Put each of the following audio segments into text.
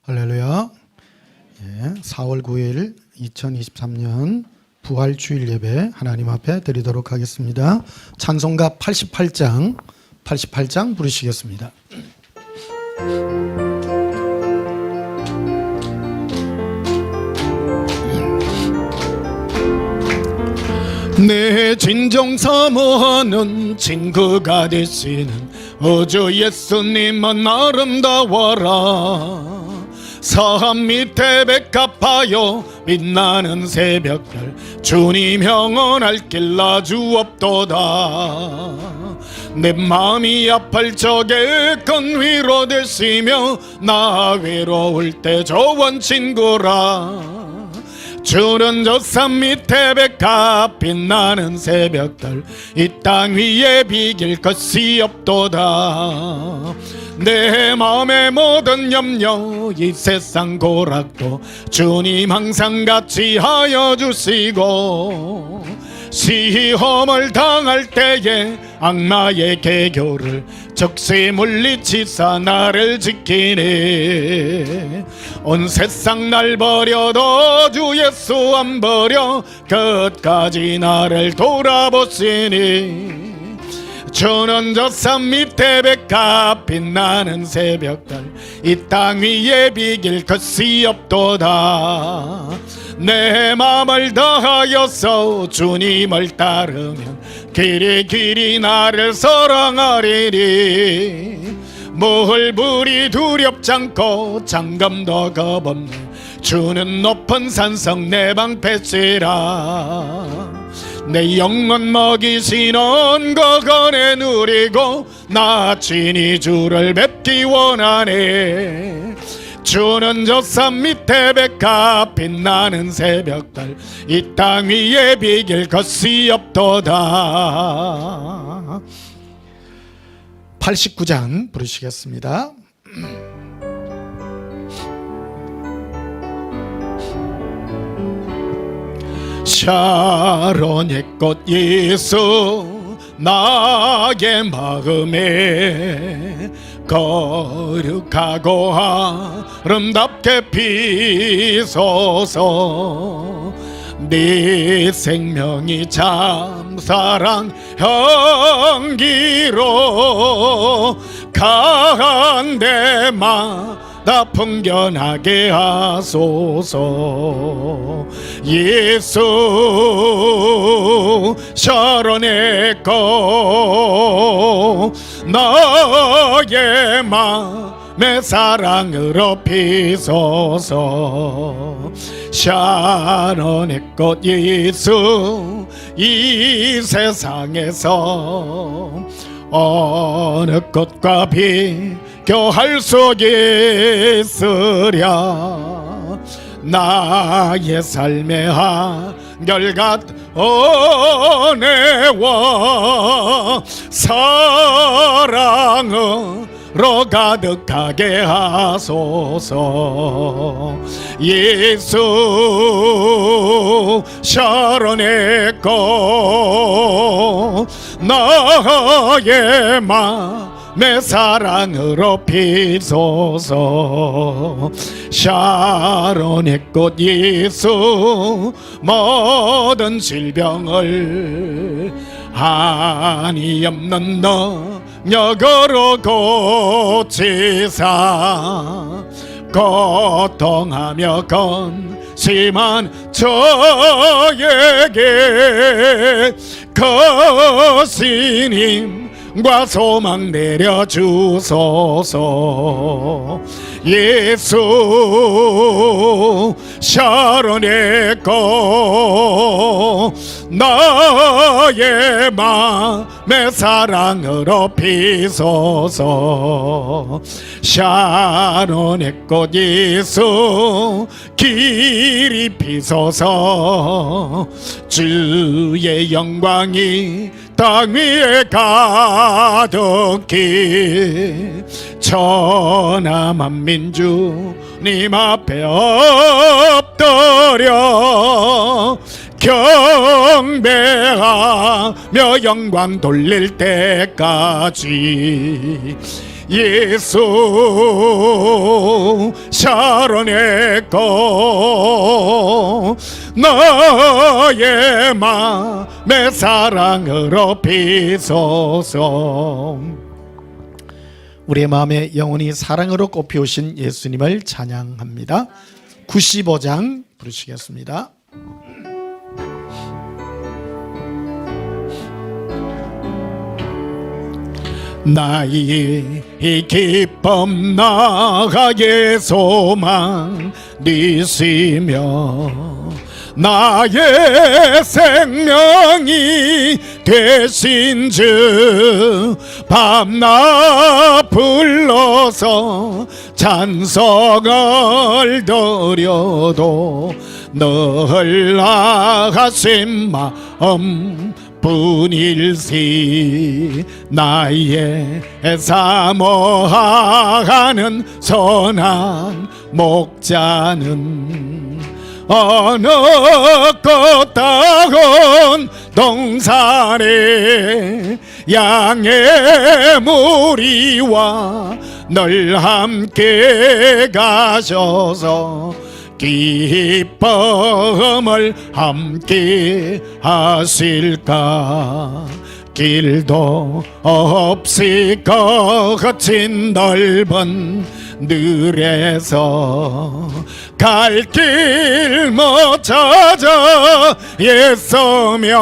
할렐루야. 4월 9일 2023년 부활주일 예배 하나님 앞에 드리도록 하겠습니다. 찬송가 88장 부르시겠습니다. 내 진정 사모하는 친구가 되시는 우주 예수님은 아름다워라. 산 밑에 백합하여 빛나는 새벽별 주님 영원할 길 아주 없도다. 내 마음이 아플 적에 큰 위로 되시며 나 외로울 때 좋은 친구라. 주는 저 산 밑에 백합 빛나는 새벽들 이 땅 위에 비길 것이 없도다. 내 마음의 모든 염려 이 세상 고락도 주님 항상 같이 하여 주시고 시험을 당할 때에 악마의 개교를 적시 물리치사 나를 지키네. 온 세상 날 버려도 주 예수 안 버려 끝까지 나를 돌아보시니. 주는 저 산 밑에 백합 빛나는 새벽달 이 땅 위에 비길 것이 없도다. 내 마음을 다하여서 주님을 따르면 길이 나를 사랑하리니. 물불이 두렵지 않고 장검도 겁없네 주는 높은 산성 내 방패시라. 내 영혼 먹이시는 거건에 누리고 나 친히 주를 뵙기 원하네. 주는 저 산 밑에 백합 빛나는 새벽달 이 땅 위에 비길 것이 없도다. 89장 부르시겠습니다. 샤론의 꽃 예수 나의 마음에 거룩하고 아름답게 피소서. 네 생명이 참사랑 향기로 강한 데마다 풍겨나게 하소서. 예수 샤론의 꽃 나의 맘의 사랑으로 피소서. 샤론의 꽃 예수 이 세상에서 어느 꽃과 비교할 수 있으랴. 나의 삶의 한결같은 은혜와 사랑으로 가득하게 하소서. 예수 샤론의 꽃 나의 맘의 사랑으로 피소서. 샤론의 꽃 예수 모든 질병을 한이 없는 능력으로 고치사 고통하며 건심한 저에게 거신임과 소망 내려주소서. 예수 샤론의 꽃 나의 맘의 사랑으로 피소서. 샤론의 꽃 예수 길이 피소서. 주의 영광이 땅 위에 가득히 천하 만민주 님 앞에 엎드려 경배하며 영광 돌릴 때까지 예수 샤론의 것 너의 맘의 사랑으로 비소서. 우리의 마음에 영원히 사랑으로 꽃피우신 예수님을 찬양합니다. 95장 부르시겠습니다. 나의 기쁨 나의 소망 니시며 나의 생명이 되신 주 밤낮 불러서 찬송을 드려도 늘 나가신 마음 뿐일시. 나의 사모하는 선한 목자는 어느 꽃다운 동산에 양의 무리와 늘 함께 가셔서 기쁨을 함께 하실까. 길도 없이 거친 넓은 들에서 갈 길 못 찾아 애쓰며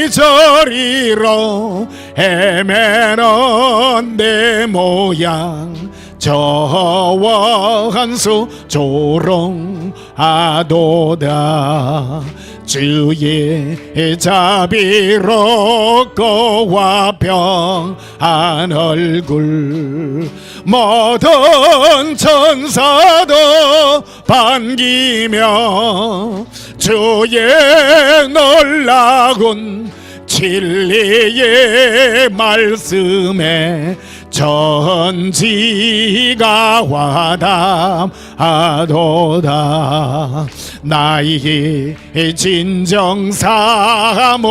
이리저리로 헤매는 내 모양 저와 한수 조롱하도다. 주의 자비롭고와 평한 얼굴 모든 천사도 반기며 주의 놀라운 진리의 말씀에 전지가 와담하도다. 나에게 진정 사모하는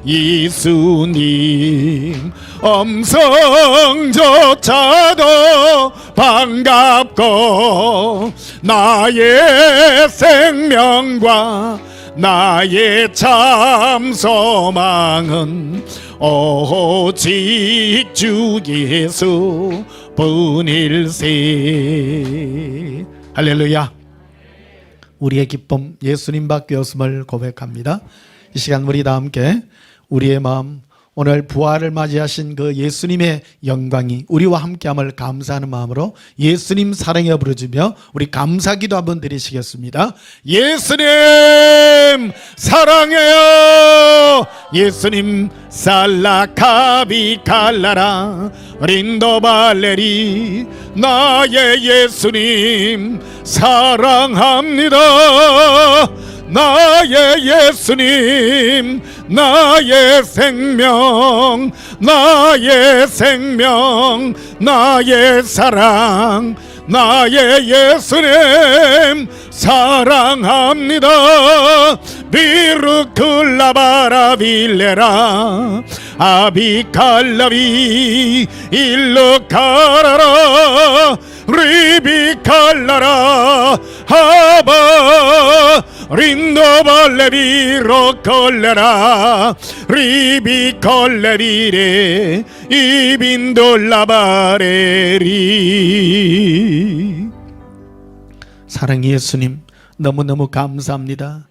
예수님 음성조차도 반갑고 나의 생명과 나의 참 소망은 오직 주 예수 뿐일세. 할렐루야. 우리의 기쁨 예수님밖에 없음을 고백합니다. 이 시간 우리 다 함께 우리의 마음, 오늘 부활을 맞이하신 그 예수님의 영광이 우리와 함께함을 감사하는 마음으로 예수님 사랑해 부르짖으며 우리 감사기도 한번 드리시겠습니다. 예수님 사랑해요. 예수님 살라카비 칼라라 린도발레리. 나의 예수님 사랑합니다. 나의 예수님 나의 생명 나의 생명 나의 사랑 나의 예수님 사랑합니다. 비루클라바라 빌레라 아비칼라비 일로 가라라 리비칼라라 하바 린도발레비로 콜레라 리비콜레리레 이빈돌라바레리. 사랑의 예수님 너무너무 감사합니다.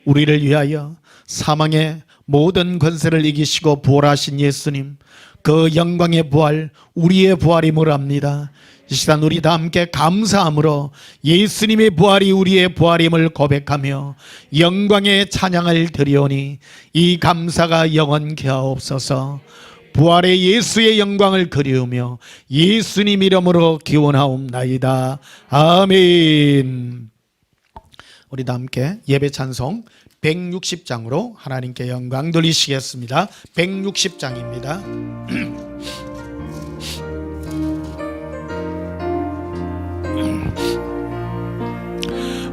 우리를 위하여 사망의 모든 권세를 이기시고 부활하신 예수님, 그 영광의 부활 우리의 부활임을 압니다. 이 시간 우리 다 함께 감사함으로 예수님의 부활이 우리의 부활임을 고백하며 영광의 찬양을 드리오니 이 감사가 영원케 하옵소서. 부활의 예수의 영광을 그리우며 예수님 이름으로 기원하옵나이다. 아멘. 우리 다 함께 예배 찬송 160장으로 하나님께 영광 돌리시겠습니다. 160장입니다.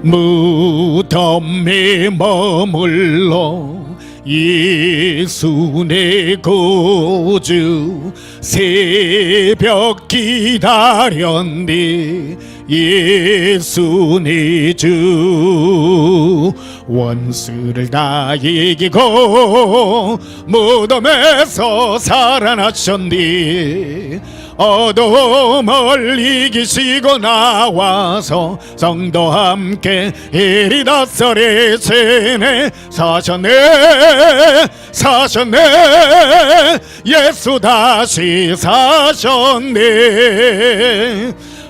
무덤에 머물러 예수 내 구주 새벽 기다렸네 예수 내 주 원수를 다 이기고 무덤에서 살아나셨네 어둠을 이기시고 나와서 성도 함께 이리 다스리시네 사셨네 사셨네 예수 다시 사셨네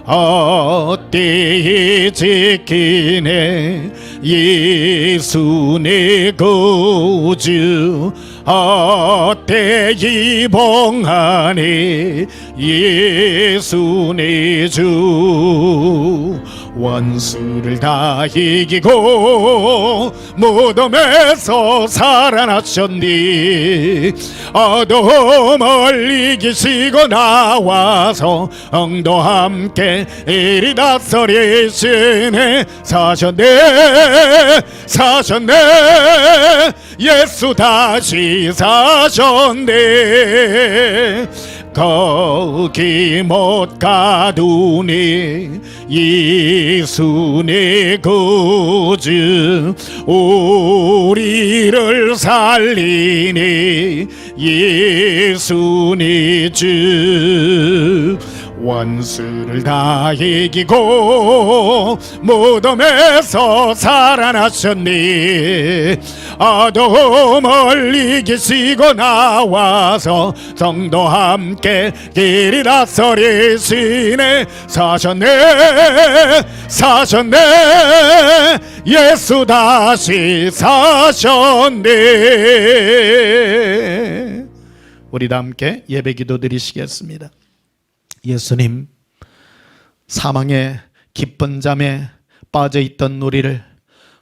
어디 지키네 예수 내 구주 어디 봉하네 예수 내 주 원수를 다 이기고 무덤에서 살아나셨니 어둠을 이기시고 나와서 성도 함께 이리 다스리시네 사셨네 사셨네 예수 다시 사셨네 거기 못 가두니 예수 내 구주 우리를 살리니 예수 내 주 원수를 다 이기고 무덤에서 살아나셨니 어둠을 이기시고 나와서 성도 함께 길이 다스리시네 사셨네 사셨네 예수 다시 사셨네. 우리 다 함께 예배기도 드리시겠습니다. 예수님, 사망의 깊은 잠에 빠져있던 우리를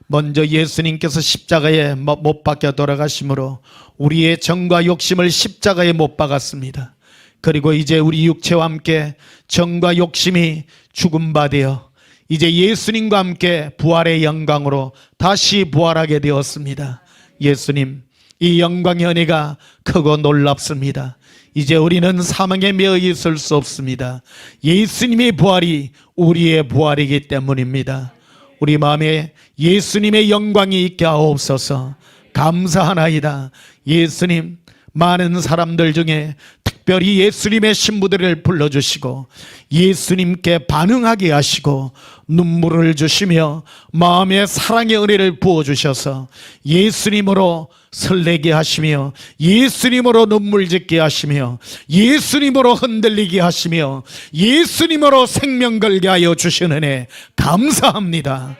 먼저 예수님께서 십자가에 못 박혀 돌아가심으로 우리의 정과 욕심을 십자가에 못 박았습니다. 그리고 이제 우리 육체와 함께 정과 욕심이 죽음 바 되어 이제 예수님과 함께 부활의 영광으로 다시 부활하게 되었습니다. 예수님, 이 영광의 은혜가 크고 놀랍습니다. 이제 우리는 사망에 매여 있을 수 없습니다. 예수님의 부활이 우리의 부활이기 때문입니다. 우리 마음에 예수님의 영광이 있게 하옵소서. 감사하나이다. 예수님, 많은 사람들 중에 특별히 예수님의 신부들을 불러주시고 예수님께 반응하게 하시고 눈물을 주시며 마음의 사랑의 은혜를 부어주셔서 예수님으로 설레게 하시며 예수님으로 눈물 짓게 하시며 예수님으로 흔들리게 하시며 예수님으로 생명 걸게 하여 주시는 감사합니다.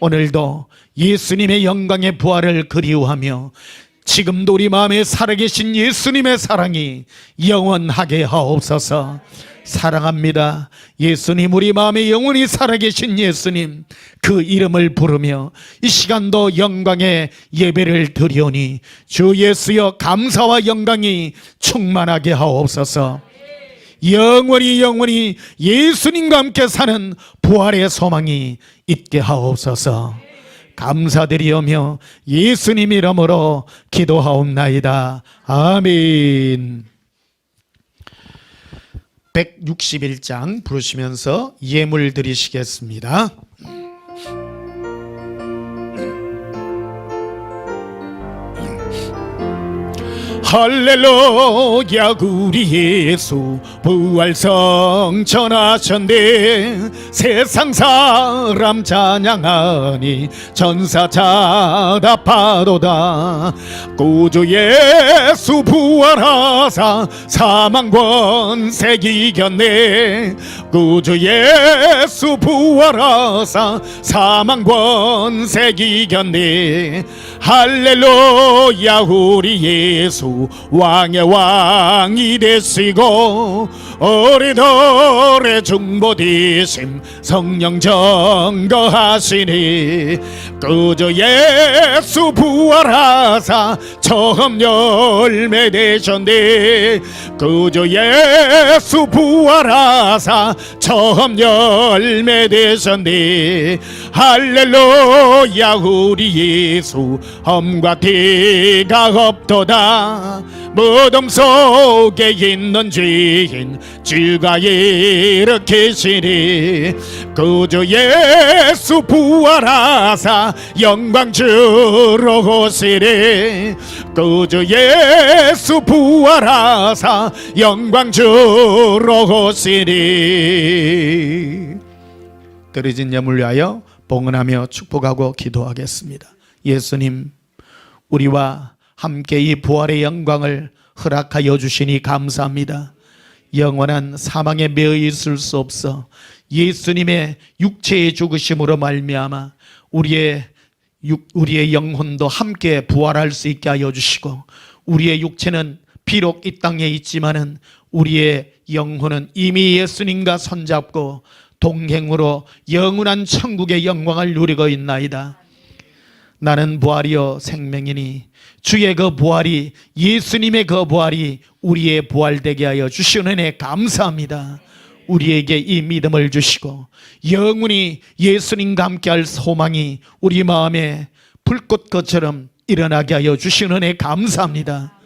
오늘도 예수님의 영광의 부활을 그리워하며 지금도 우리 마음에 살아계신 예수님의 사랑이 영원하게 하옵소서. 사랑합니다. 예수님, 우리 마음에 영원히 살아계신 예수님, 그 이름을 부르며 이 시간도 영광의 예배를 드리오니 주 예수여 감사와 영광이 충만하게 하옵소서. 영원히 예수님과 함께 사는 부활의 소망이 있게 하옵소서. 감사드리오며 예수님 이름으로 기도하옵나이다. 아멘. 161장 부르시면서 예물 드리시겠습니다. 할렐루야 우리 예수 부활성 전하셨네. 세상 사람 찬양하니 천사 자답하도다. 구주 예수 부활하사 사망 권세 이겼네. 구주 예수 부활하사 사망 권세 이겼네. 할렐루야 우리 예수 왕의 왕이 되시고 어리들의 중보되심 성령 증거하시니 구주 예수 부활하사 처음 열매 되셨네. 구주 예수 부활하사 처음 열매 되셨네. 할렐루야 우리 예수 험과 티가 없도다. 무덤 속에 있는 죄인 주가 일으키시니 구주 예수 부활하사 영광 주러 오시리. 구주 예수 부활하사 영광 주러 오시리. 드려진 예물 위하여 봉헌하며 축복하고 기도하겠습니다. 예수님, 우리와 함께 이 부활의 영광을 허락하여 주시니 감사합니다. 영원한 사망에 매여 있을 수 없어 예수님의 육체의 죽으심으로 말미암아 우리의 영혼도 함께 부활할 수 있게 하여 주시고, 우리의 육체는 비록 이 땅에 있지만은 우리의 영혼은 이미 예수님과 손잡고 동행으로 영원한 천국의 영광을 누리고 있나이다. 나는 부활이요 생명이니 주의 그 부활이, 예수님의 그 부활이 우리의 부활되게 하여 주시는 은혜 감사합니다. 우리에게 이 믿음을 주시고 영원히 예수님과 함께할 소망이 우리 마음에 불꽃것처럼 일어나게 하여 주시는 은혜 감사합니다.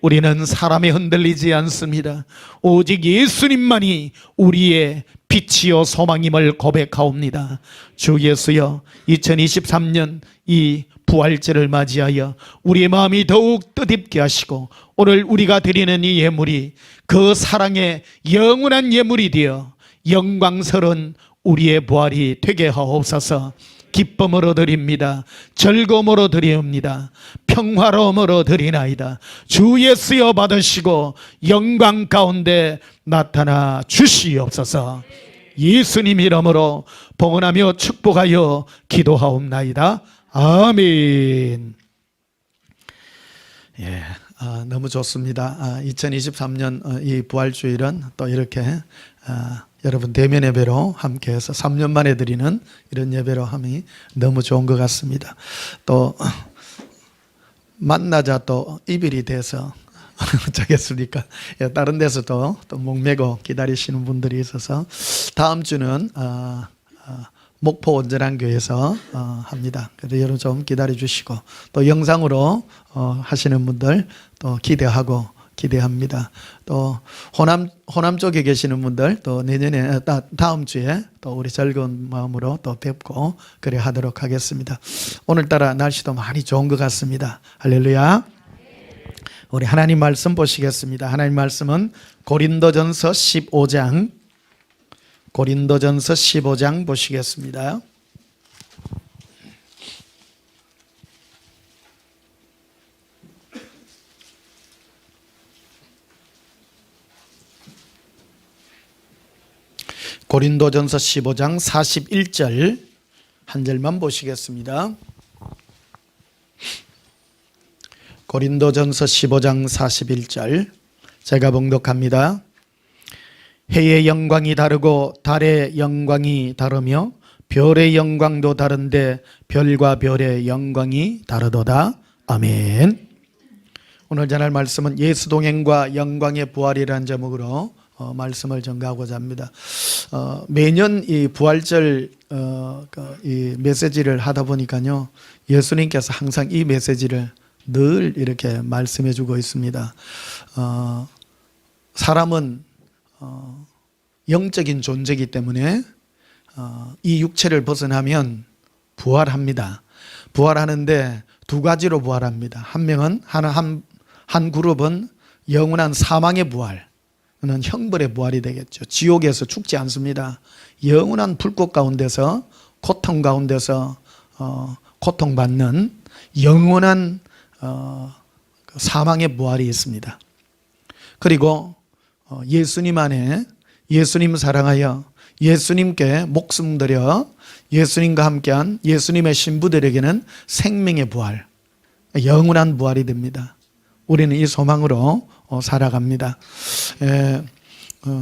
우리는 사람에 흔들리지 않습니다. 오직 예수님만이 우리의 빛이요 소망임을 고백하옵니다. 주 예수여, 2023년 이 부활절을 맞이하여 우리의 마음이 더욱 뜻깊게 하시고, 오늘 우리가 드리는 이 예물이 그 사랑의 영원한 예물이 되어 영광스러운 우리의 부활이 되게 하옵소서. 기쁨으로 드립니다. 즐거움으로 드립니다. 평화로움으로 드리나이다. 주 예수여 받으시고 영광 가운데 나타나 주시옵소서. 예수님 이름으로 봉헌하며 축복하여 기도하옵나이다. 아멘. 예, 너무 좋습니다. 2023년 이 부활주일은 또 이렇게 여러분 대면 예배로 함께해서 3년 만에 드리는 이런 예배로 함이 너무 좋은 것 같습니다. 또 만나자 또 이별이 돼서 어쩌겠습니까? 다른 데서도 또 목매고 기다리시는 분들이 있어서 다음 주는 목포 온전한교회에서 합니다. 그래서 여러분 좀 기다려 주시고, 또 영상으로 하시는 분들 또 기대합니다. 또 호남 쪽에 계시는 분들 또 내년에 다음 주에 또 우리 즐거운 마음으로 또 뵙고 그래 하도록 하겠습니다. 오늘따라 날씨도 많이 좋은 것 같습니다. 할렐루야. 우리 하나님 말씀 보시겠습니다. 하나님 말씀은 고린도전서 15장 보시겠습니다. 고린도전서 15장 41절 한 절만 보시겠습니다. 고린도전서 15장 41절 제가 봉독합니다. 해의 영광이 다르고 달의 영광이 다르며 별의 영광도 다른데 별과 별의 영광이 다르도다. 아멘. 오늘 전할 말씀은 예수 동행과 영광의 부활이라는 제목으로 말씀을 전가하고자 합니다. 매년 이 부활절 이 메시지를 하다 보니까요, 예수님께서 항상 이 메시지를 늘 이렇게 말씀해 주고 있습니다. 사람은 영적인 존재이기 때문에 이 육체를 벗어나면 부활합니다. 부활하는데 두 가지로 부활합니다. 한 그룹은 영원한 사망의 부활, 는 형벌의 부활이 되겠죠. 지옥에서 죽지 않습니다. 영원한 불꽃 가운데서 고통 가운데서 고통받는 영원한 사망의 부활이 있습니다. 그리고 예수님 안에, 예수님 사랑하여 예수님께 목숨 들여 예수님과 함께한 예수님의 신부들에게는 생명의 부활, 영원한 부활이 됩니다. 우리는 이 소망으로 살아갑니다.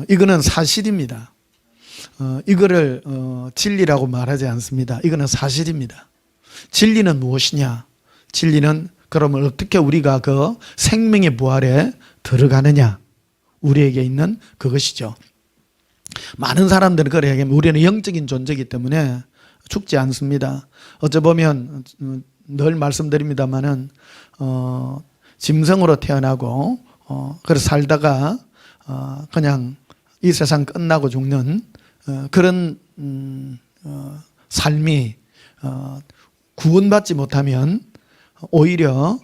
이거는 사실입니다. 이거를 진리라고 말하지 않습니다. 이거는 사실입니다. 진리는 무엇이냐? 진리는 그러면 어떻게 우리가 그 생명의 부활에 들어가느냐? 우리에게 있는 그것이죠. 많은 사람들은 그래야 우리는 영적인 존재이기 때문에 죽지 않습니다. 어찌 보면 늘 말씀드립니다마는 짐승으로 태어나고 그래서 살다가 그냥 이 세상 끝나고 죽는 그런 삶이 구원받지 못하면 오히려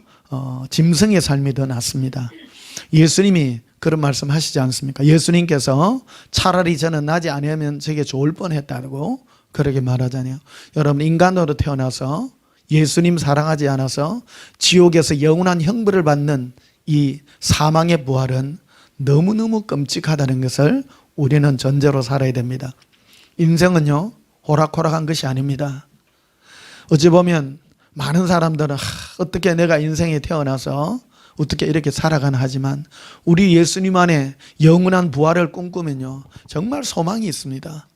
짐승의 삶이 더 낫습니다. 예수님이 그런 말씀 하시지 않습니까? 예수님께서 차라리 저는 나지 아니하면 저게 좋을 뻔했다고 그렇게 말하잖아요. 여러분, 인간으로 태어나서 예수님 사랑하지 않아서 지옥에서 영원한 형벌을 받는 이 사망의 부활은 너무너무 끔찍하다는 것을 우리는 전제로 살아야 됩니다. 인생은요, 호락호락한 것이 아닙니다. 어찌 보면 많은 사람들은 어떻게 내가 인생에 태어나서 어떻게 이렇게 살아가나 하지만 우리 예수님 안에 영원한 부활을 꿈꾸면요, 정말 소망이 있습니다.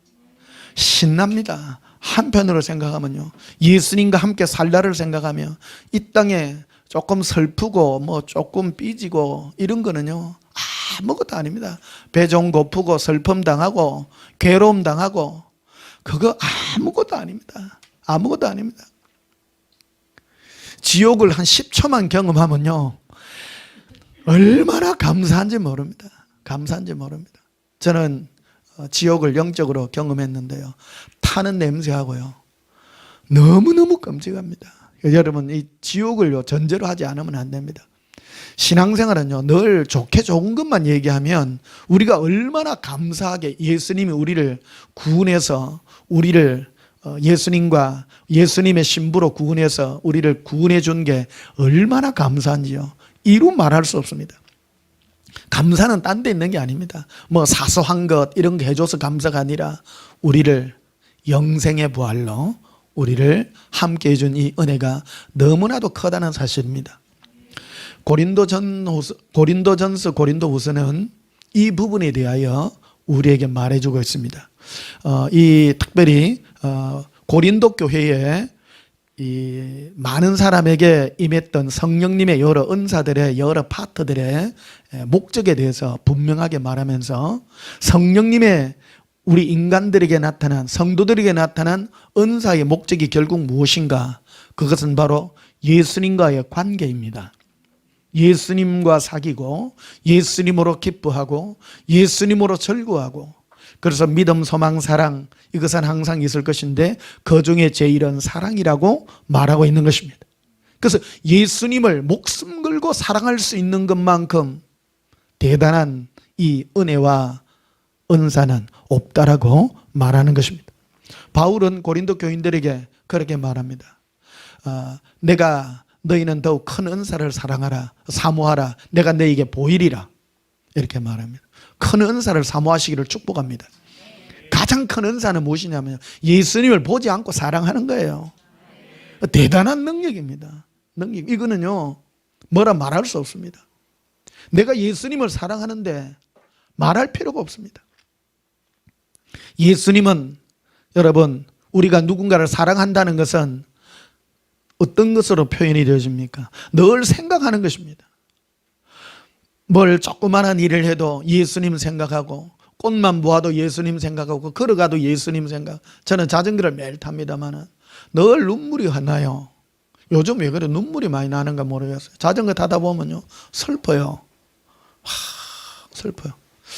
신납니다. 한편으로 생각하면요, 예수님과 함께 살 날을 생각하며 이 땅에 조금 슬프고 뭐 조금 삐지고 이런 거는요 아무것도 아닙니다. 배 좀 고프고 슬픔 당하고 괴로움 당하고 그거 아무것도 아닙니다. 아무것도 아닙니다. 지옥을 한 10초만 경험하면요 얼마나 감사한지 모릅니다. 감사한지 모릅니다. 저는 지옥을 영적으로 경험했는데요, 타는 냄새하고요 너무너무 끔찍합니다. 여러분, 이 지옥을 전제로 하지 않으면 안 됩니다. 신앙생활은요 늘 좋게 좋은 것만 얘기하면 우리가 얼마나 감사하게 예수님이 우리를 구원해서 우리를 예수님과 예수님의 신부로 구원해서 우리를 구원해 준 게 얼마나 감사한지요 이루 말할 수 없습니다. 감사는 딴 데 있는 게 아닙니다. 뭐 사소한 것 이런 거 해줘서 감사가 아니라 우리를 영생의 부활로 우리를 함께 해준 이 은혜가 너무나도 크다는 사실입니다. 고린도전서 고린도후서는 이 부분에 대하여 우리에게 말해주고 있습니다. 이 특별히 고린도 교회에 이 많은 사람에게 임했던 성령님의 여러 은사들의 여러 파트들의 목적에 대해서 분명하게 말하면서 성령님의 우리 인간들에게 나타난 성도들에게 나타난 은사의 목적이 결국 무엇인가? 그것은 바로 예수님과의 관계입니다. 예수님과 사귀고 예수님으로 기뻐하고 예수님으로 절구하고 그래서 믿음, 소망, 사랑 이것은 항상 있을 것인데 그 중에 제일은 사랑이라고 말하고 있는 것입니다. 그래서 예수님을 목숨 걸고 사랑할 수 있는 것만큼 대단한 이 은혜와 은사는 없다라고 말하는 것입니다. 바울은 고린도 교인들에게 그렇게 말합니다. 내가 너희는 더욱 큰 은사를 사랑하라, 사모하라. 내가 너희에게 보이리라. 이렇게 말합니다. 큰 은사를 사모하시기를 축복합니다. 가장 큰 은사는 무엇이냐면 예수님을 보지 않고 사랑하는 거예요. 대단한 능력입니다. 능력. 이거는요 뭐라 말할 수 없습니다. 내가 예수님을 사랑하는데 말할 필요가 없습니다. 예수님은 여러분 우리가 누군가를 사랑한다는 것은 어떤 것으로 표현이 되어집니까? 늘 생각하는 것입니다. 뭘 조그마한 일을 해도 예수님 생각하고 꽃만 보아도 예수님 생각하고 걸어가도 예수님 생각. 저는 자전거를 매일 탑니다만 늘 눈물이 나요. 요즘 왜 그래 눈물이 많이 나는가 모르겠어요. 자전거 타다 보면요 슬퍼요. 슬퍼요.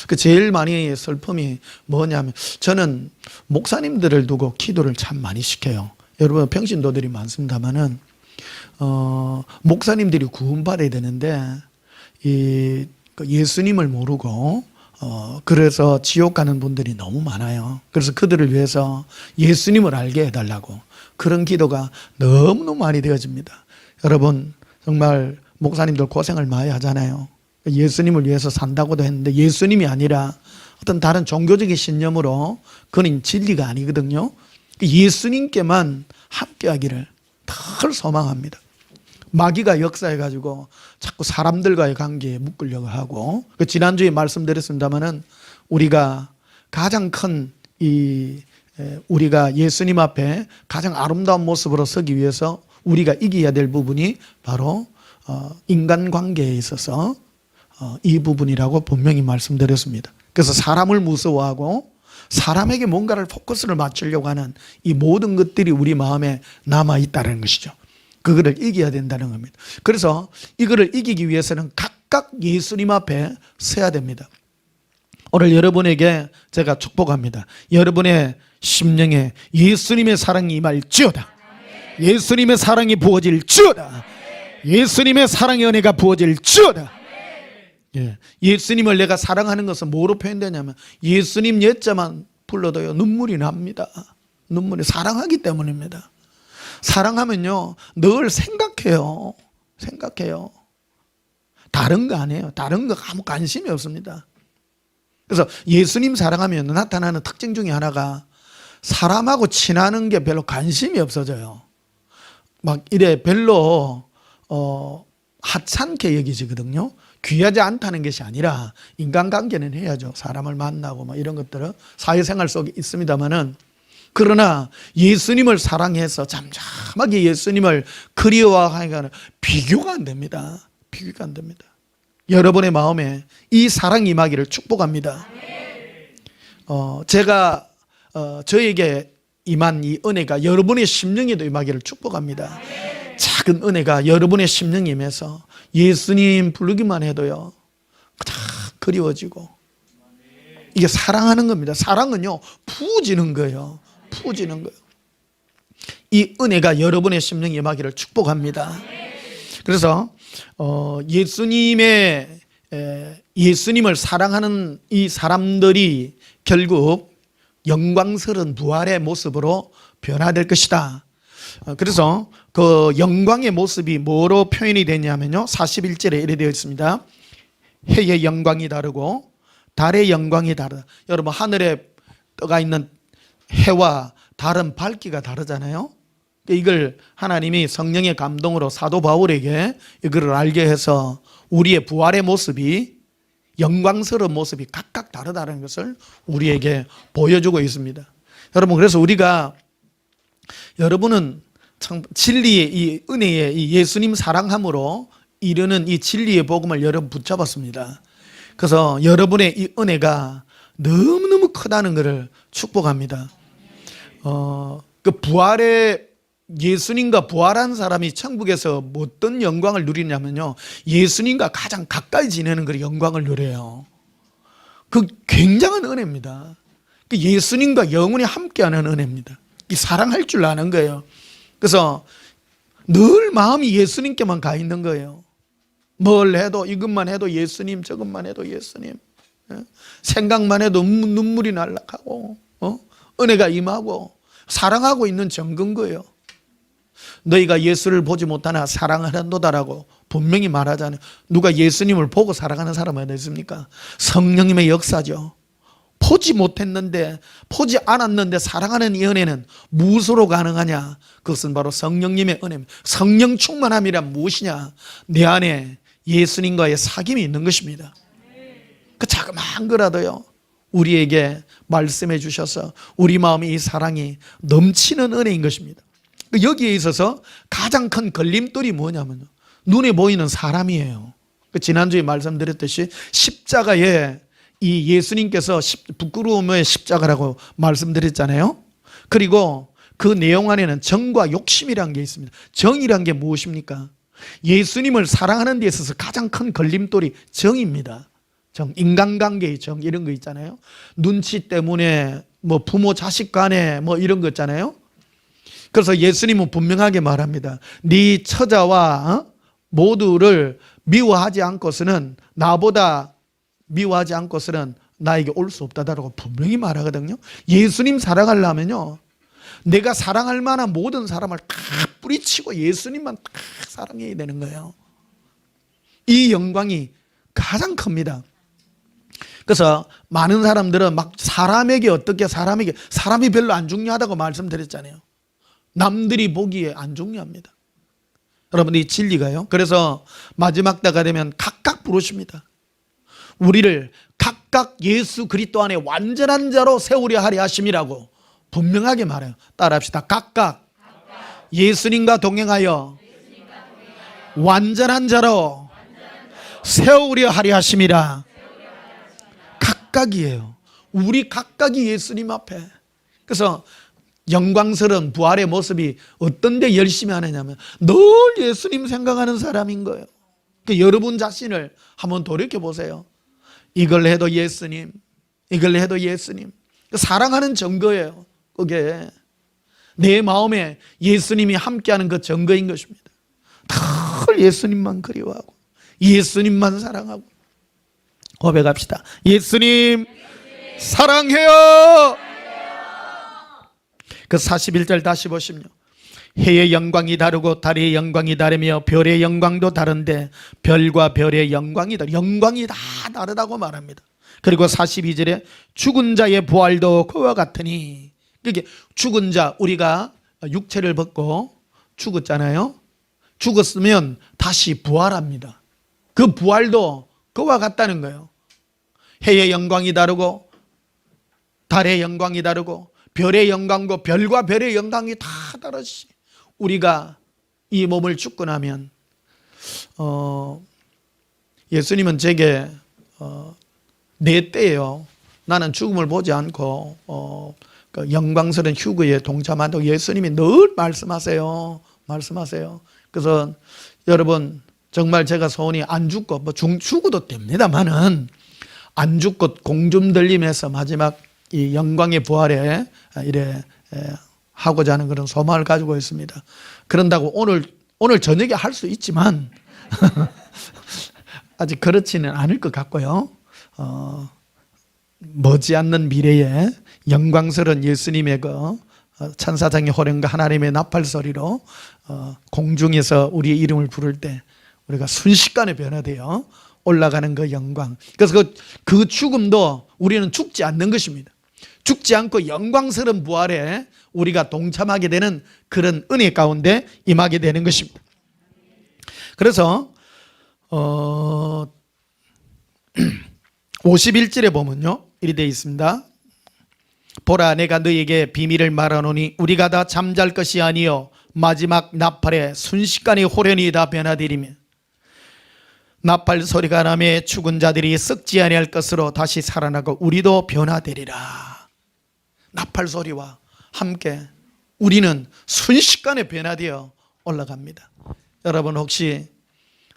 그 제일 많이 슬픔이 뭐냐면 저는 목사님들을 두고 기도를 참 많이 시켜요. 여러분 평신도들이 많습니다만은 목사님들이 구원받아야 되는데 이 예수님을 모르고 그래서 지옥 가는 분들이 너무 많아요. 그래서 그들을 위해서 예수님을 알게 해달라고 그런 기도가 너무너무 많이 되어집니다. 여러분 정말 목사님들 고생을 많이 하잖아요. 예수님을 위해서 산다고도 했는데 예수님이 아니라 어떤 다른 종교적인 신념으로 그건 진리가 아니거든요. 예수님께만 함께하기를 늘 소망합니다. 마귀가 역사해가지고 자꾸 사람들과의 관계에 묶으려고 하고 지난주에 말씀드렸습니다마는 우리가 가장 큰 우리가 예수님 앞에 가장 아름다운 모습으로 서기 위해서 우리가 이겨야 될 부분이 바로 인간관계에 있어서 이 부분이라고 분명히 말씀드렸습니다. 그래서 사람을 무서워하고 사람에게 뭔가를 포커스를 맞추려고 하는 이 모든 것들이 우리 마음에 남아있다는 것이죠. 그거를 이겨야 된다는 겁니다. 그래서 이거를 이기기 위해서는 각각 예수님 앞에 서야 됩니다. 오늘 여러분에게 제가 축복합니다. 여러분의 심령에 예수님의 사랑이 임할지어다. 예수님의 사랑이 부어질지어다. 예수님의 사랑의 은혜가 부어질지어다. 예수님을 내가 사랑하는 것은 뭐로 표현되냐면 예수님 예자만 불러도요 눈물이 납니다. 눈물이 사랑하기 때문입니다. 사랑하면요 늘 생각해요. 다른 거 아니에요. 다른 거 아무 관심이 없습니다. 그래서 예수님 사랑하면 나타나는 특징 중에 하나가 사람하고 친하는 게 별로 관심이 없어져요. 막 이래 별로 하찮게 여기지거든요. 귀하지 않다는 것이 아니라 인간관계는 해야죠. 사람을 만나고 막 이런 것들은 사회생활 속에 있습니다만은, 그러나 예수님을 사랑해서 잠잠하게 예수님을 그리워하기가 비교가 안 됩니다. 비교가 안 됩니다. 여러분의 마음에 이 사랑이 임하기를 축복합니다. 제가 저에게 임한 이 은혜가 여러분의 심령에도 임하기를 축복합니다. 작은 은혜가 여러분의 심령에 임해서 예수님 부르기만 해도요 다 그리워지고, 이게 사랑하는 겁니다. 사랑은요 부어지는 거예요. 부어지는 거예요. 이 은혜가 여러분의 심령에 임하기를 축복합니다. 그래서 예수님을 사랑하는 이 사람들이 결국 영광스러운 부활의 모습으로 변화될 것이다. 그래서 그 영광의 모습이 뭐로 표현이 되냐면요 41절에 이래 되어 있습니다. 해의 영광이 다르고 달의 영광이 다르다. 여러분 하늘에 떠가 있는 해와 달은 밝기가 다르잖아요. 이걸 하나님이 성령의 감동으로 사도 바울에게 이걸 알게 해서 우리의 부활의 모습이, 영광스러운 모습이 각각 다르다는 것을 우리에게 보여주고 있습니다. 여러분, 그래서 여러분은 참 진리의 이 은혜의 이 예수님 사랑함으로 이르는 이 진리의 복음을 여러분 붙잡았습니다. 그래서 여러분의 이 은혜가 너무너무 크다는 것을 축복합니다. 그 부활의 예수님과 부활한 사람이 천국에서 어떤 영광을 누리냐면요 예수님과 가장 가까이 지내는 그 영광을 누려요. 그 굉장한 은혜입니다. 그 예수님과 영원히 함께하는 은혜입니다. 이 사랑할 줄 아는 거예요. 그래서 늘 마음이 예수님께만 가 있는 거예요. 뭘 해도 이것만 해도 예수님, 저것만 해도 예수님, 생각만 해도 눈물이 날락하고 은혜가 임하고 사랑하고 있는 정근거예요. 너희가 예수를 보지 못하나 사랑하는도다라고 분명히 말하잖아요. 누가 예수님을 보고 사랑하는 사람이 어디 있습니까? 성령님의 역사죠. 보지 못했는데, 보지 않았는데 사랑하는 이 은혜는 무엇으로 가능하냐? 그것은 바로 성령님의 은혜입니다. 성령 충만함이란 무엇이냐? 내 안에 예수님과의 사귐이 있는 것입니다. 그 자그마한 거라도요 우리에게 말씀해 주셔서 우리 마음에 이 사랑이 넘치는 은혜인 것입니다. 여기에 있어서 가장 큰 걸림돌이 뭐냐면요 눈에 보이는 사람이에요. 지난주에 말씀드렸듯이 십자가에 이 예수님께서 부끄러움의 십자가라고 말씀드렸잖아요. 그리고 그 내용 안에는 정과 욕심이라는 게 있습니다. 정이란 게 무엇입니까? 예수님을 사랑하는 데 있어서 가장 큰 걸림돌이 정입니다. 정, 인간관계의 정, 이런 거 있잖아요. 눈치 때문에 뭐 부모 자식 간에 뭐 이런 거 있잖아요. 그래서 예수님은 분명하게 말합니다. 네 처자와 모두를 미워하지 않고서는, 나보다 미워하지 않고서는 나에게 올 수 없다라고 분명히 말하거든요. 예수님 사랑하려면요 내가 사랑할 만한 모든 사람을 다 뿌리치고 예수님만 다 사랑해야 되는 거예요. 이 영광이 가장 큽니다. 그래서 많은 사람들은 막 사람이 별로 안 중요하다고 말씀드렸잖아요. 남들이 보기에 안 중요합니다. 여러분, 이 진리가요. 그래서 마지막 때가 되면 각각 부르십니다. 우리를 각각 예수 그리스도 안에 완전한 자로 세우려 하려 하심이라고 분명하게 말해요. 따라합시다. 각각 예수님과 동행하여 완전한 자로 세우려 하려 하심이라. 각각이에요. 우리 각각이 예수님 앞에. 그래서 영광스러운 부활의 모습이 어떤 데 열심히 하느냐면 늘 예수님 생각하는 사람인 거예요. 그러니까 여러분 자신을 한번 돌이켜 보세요. 이걸 해도 예수님, 이걸 해도 예수님. 사랑하는 증거예요. 그게 내 마음에 예수님이 함께하는 그 증거인 것입니다. 늘 예수님만 그리워하고 예수님만 사랑하고 고백합시다. 예수님 사랑해요. 그 41절 다시 보시면요, 해의 영광이 다르고 달의 영광이 다르며 별의 영광도 다른데 별과 별의 영광이 영광이 다 다르다고 말합니다. 그리고 42절에 죽은 자의 부활도 그와 같으니, 이게 죽은 자, 우리가 육체를 벗고 죽었잖아요. 죽었으면 다시 부활합니다. 그 부활도 그와 같다는 거예요. 해의 영광이 다르고 달의 영광이 다르고 별의 영광도 별과 별의 영광이 다 다르시. 우리가 이 몸을 죽고 나면 예수님은 제게 내 때예요. 나는 죽음을 보지 않고 그 영광스러운 휴거에 동참한다고 예수님이 늘 말씀하세요. 그래서 여러분 정말 제가 소원이 안 죽고 뭐 죽어도 됩니다만은 안 죽고 공 좀 들리면서 마지막 이 영광의 부활에 이래 하고자 하는 그런 소망을 가지고 있습니다. 그런다고 오늘 저녁에 할 수 있지만 아직 그렇지는 않을 것 같고요. 머지않는 미래에 영광스러운 예수님의 그 천사장의 호령과 하나님의 나팔 소리로 공중에서 우리의 이름을 부를 때 우리가 순식간에 변화되어 올라가는 그 영광. 그래서 그 죽음도 우리는 죽지 않는 것입니다. 죽지 않고 영광스러운 부활에 우리가 동참하게 되는 그런 은혜 가운데 임하게 되는 것입니다. 그래서 51절에 보면요, 이리 되어 있습니다. 보라, 내가 너에게 비밀을 말하노니 우리가 다 잠잘 것이 아니요 마지막 나팔에 순식간에 호련히 다 변화되리며 나팔 소리가 나며 죽은 자들이 썩지 아니할 것으로 다시 살아나고 우리도 변화되리라. 나팔 소리와 함께 우리는 순식간에 변화되어 올라갑니다. 여러분 혹시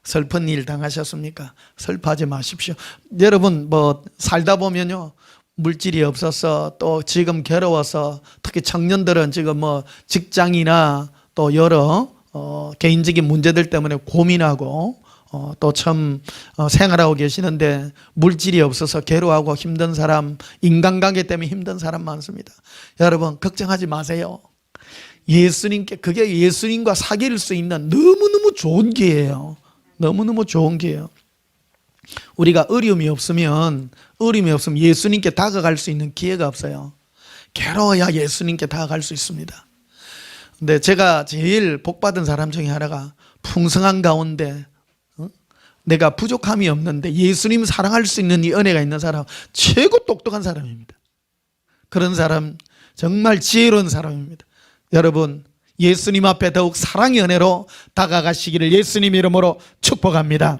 슬픈 일 당하셨습니까? 슬퍼하지 마십시오. 여러분 뭐 살다 보면요, 물질이 없어서 또 지금 괴로워서 특히 청년들은 지금 뭐 직장이나 또 여러 개인적인 문제들 때문에 고민하고 또 참 생활하고 계시는데 물질이 없어서 괴로워하고 힘든 사람, 인간관계 때문에 힘든 사람 많습니다. 여러분 걱정하지 마세요. 예수님께, 그게 예수님과 사귈 수 있는 너무너무 좋은 기회예요. 너무너무 좋은 기회예요. 우리가 어려움이 없으면 예수님께 다가갈 수 있는 기회가 없어요. 괴로워야 예수님께 다가갈 수 있습니다. 근데 제가 제일 복받은 사람 중에 하나가 풍성한 가운데 내가 부족함이 없는데 예수님 사랑할 수 있는 이 은혜가 있는 사람, 최고 똑똑한 사람입니다. 그런 사람 정말 지혜로운 사람입니다. 여러분 예수님 앞에 더욱 사랑의 은혜로 다가가시기를 예수님 이름으로 축복합니다.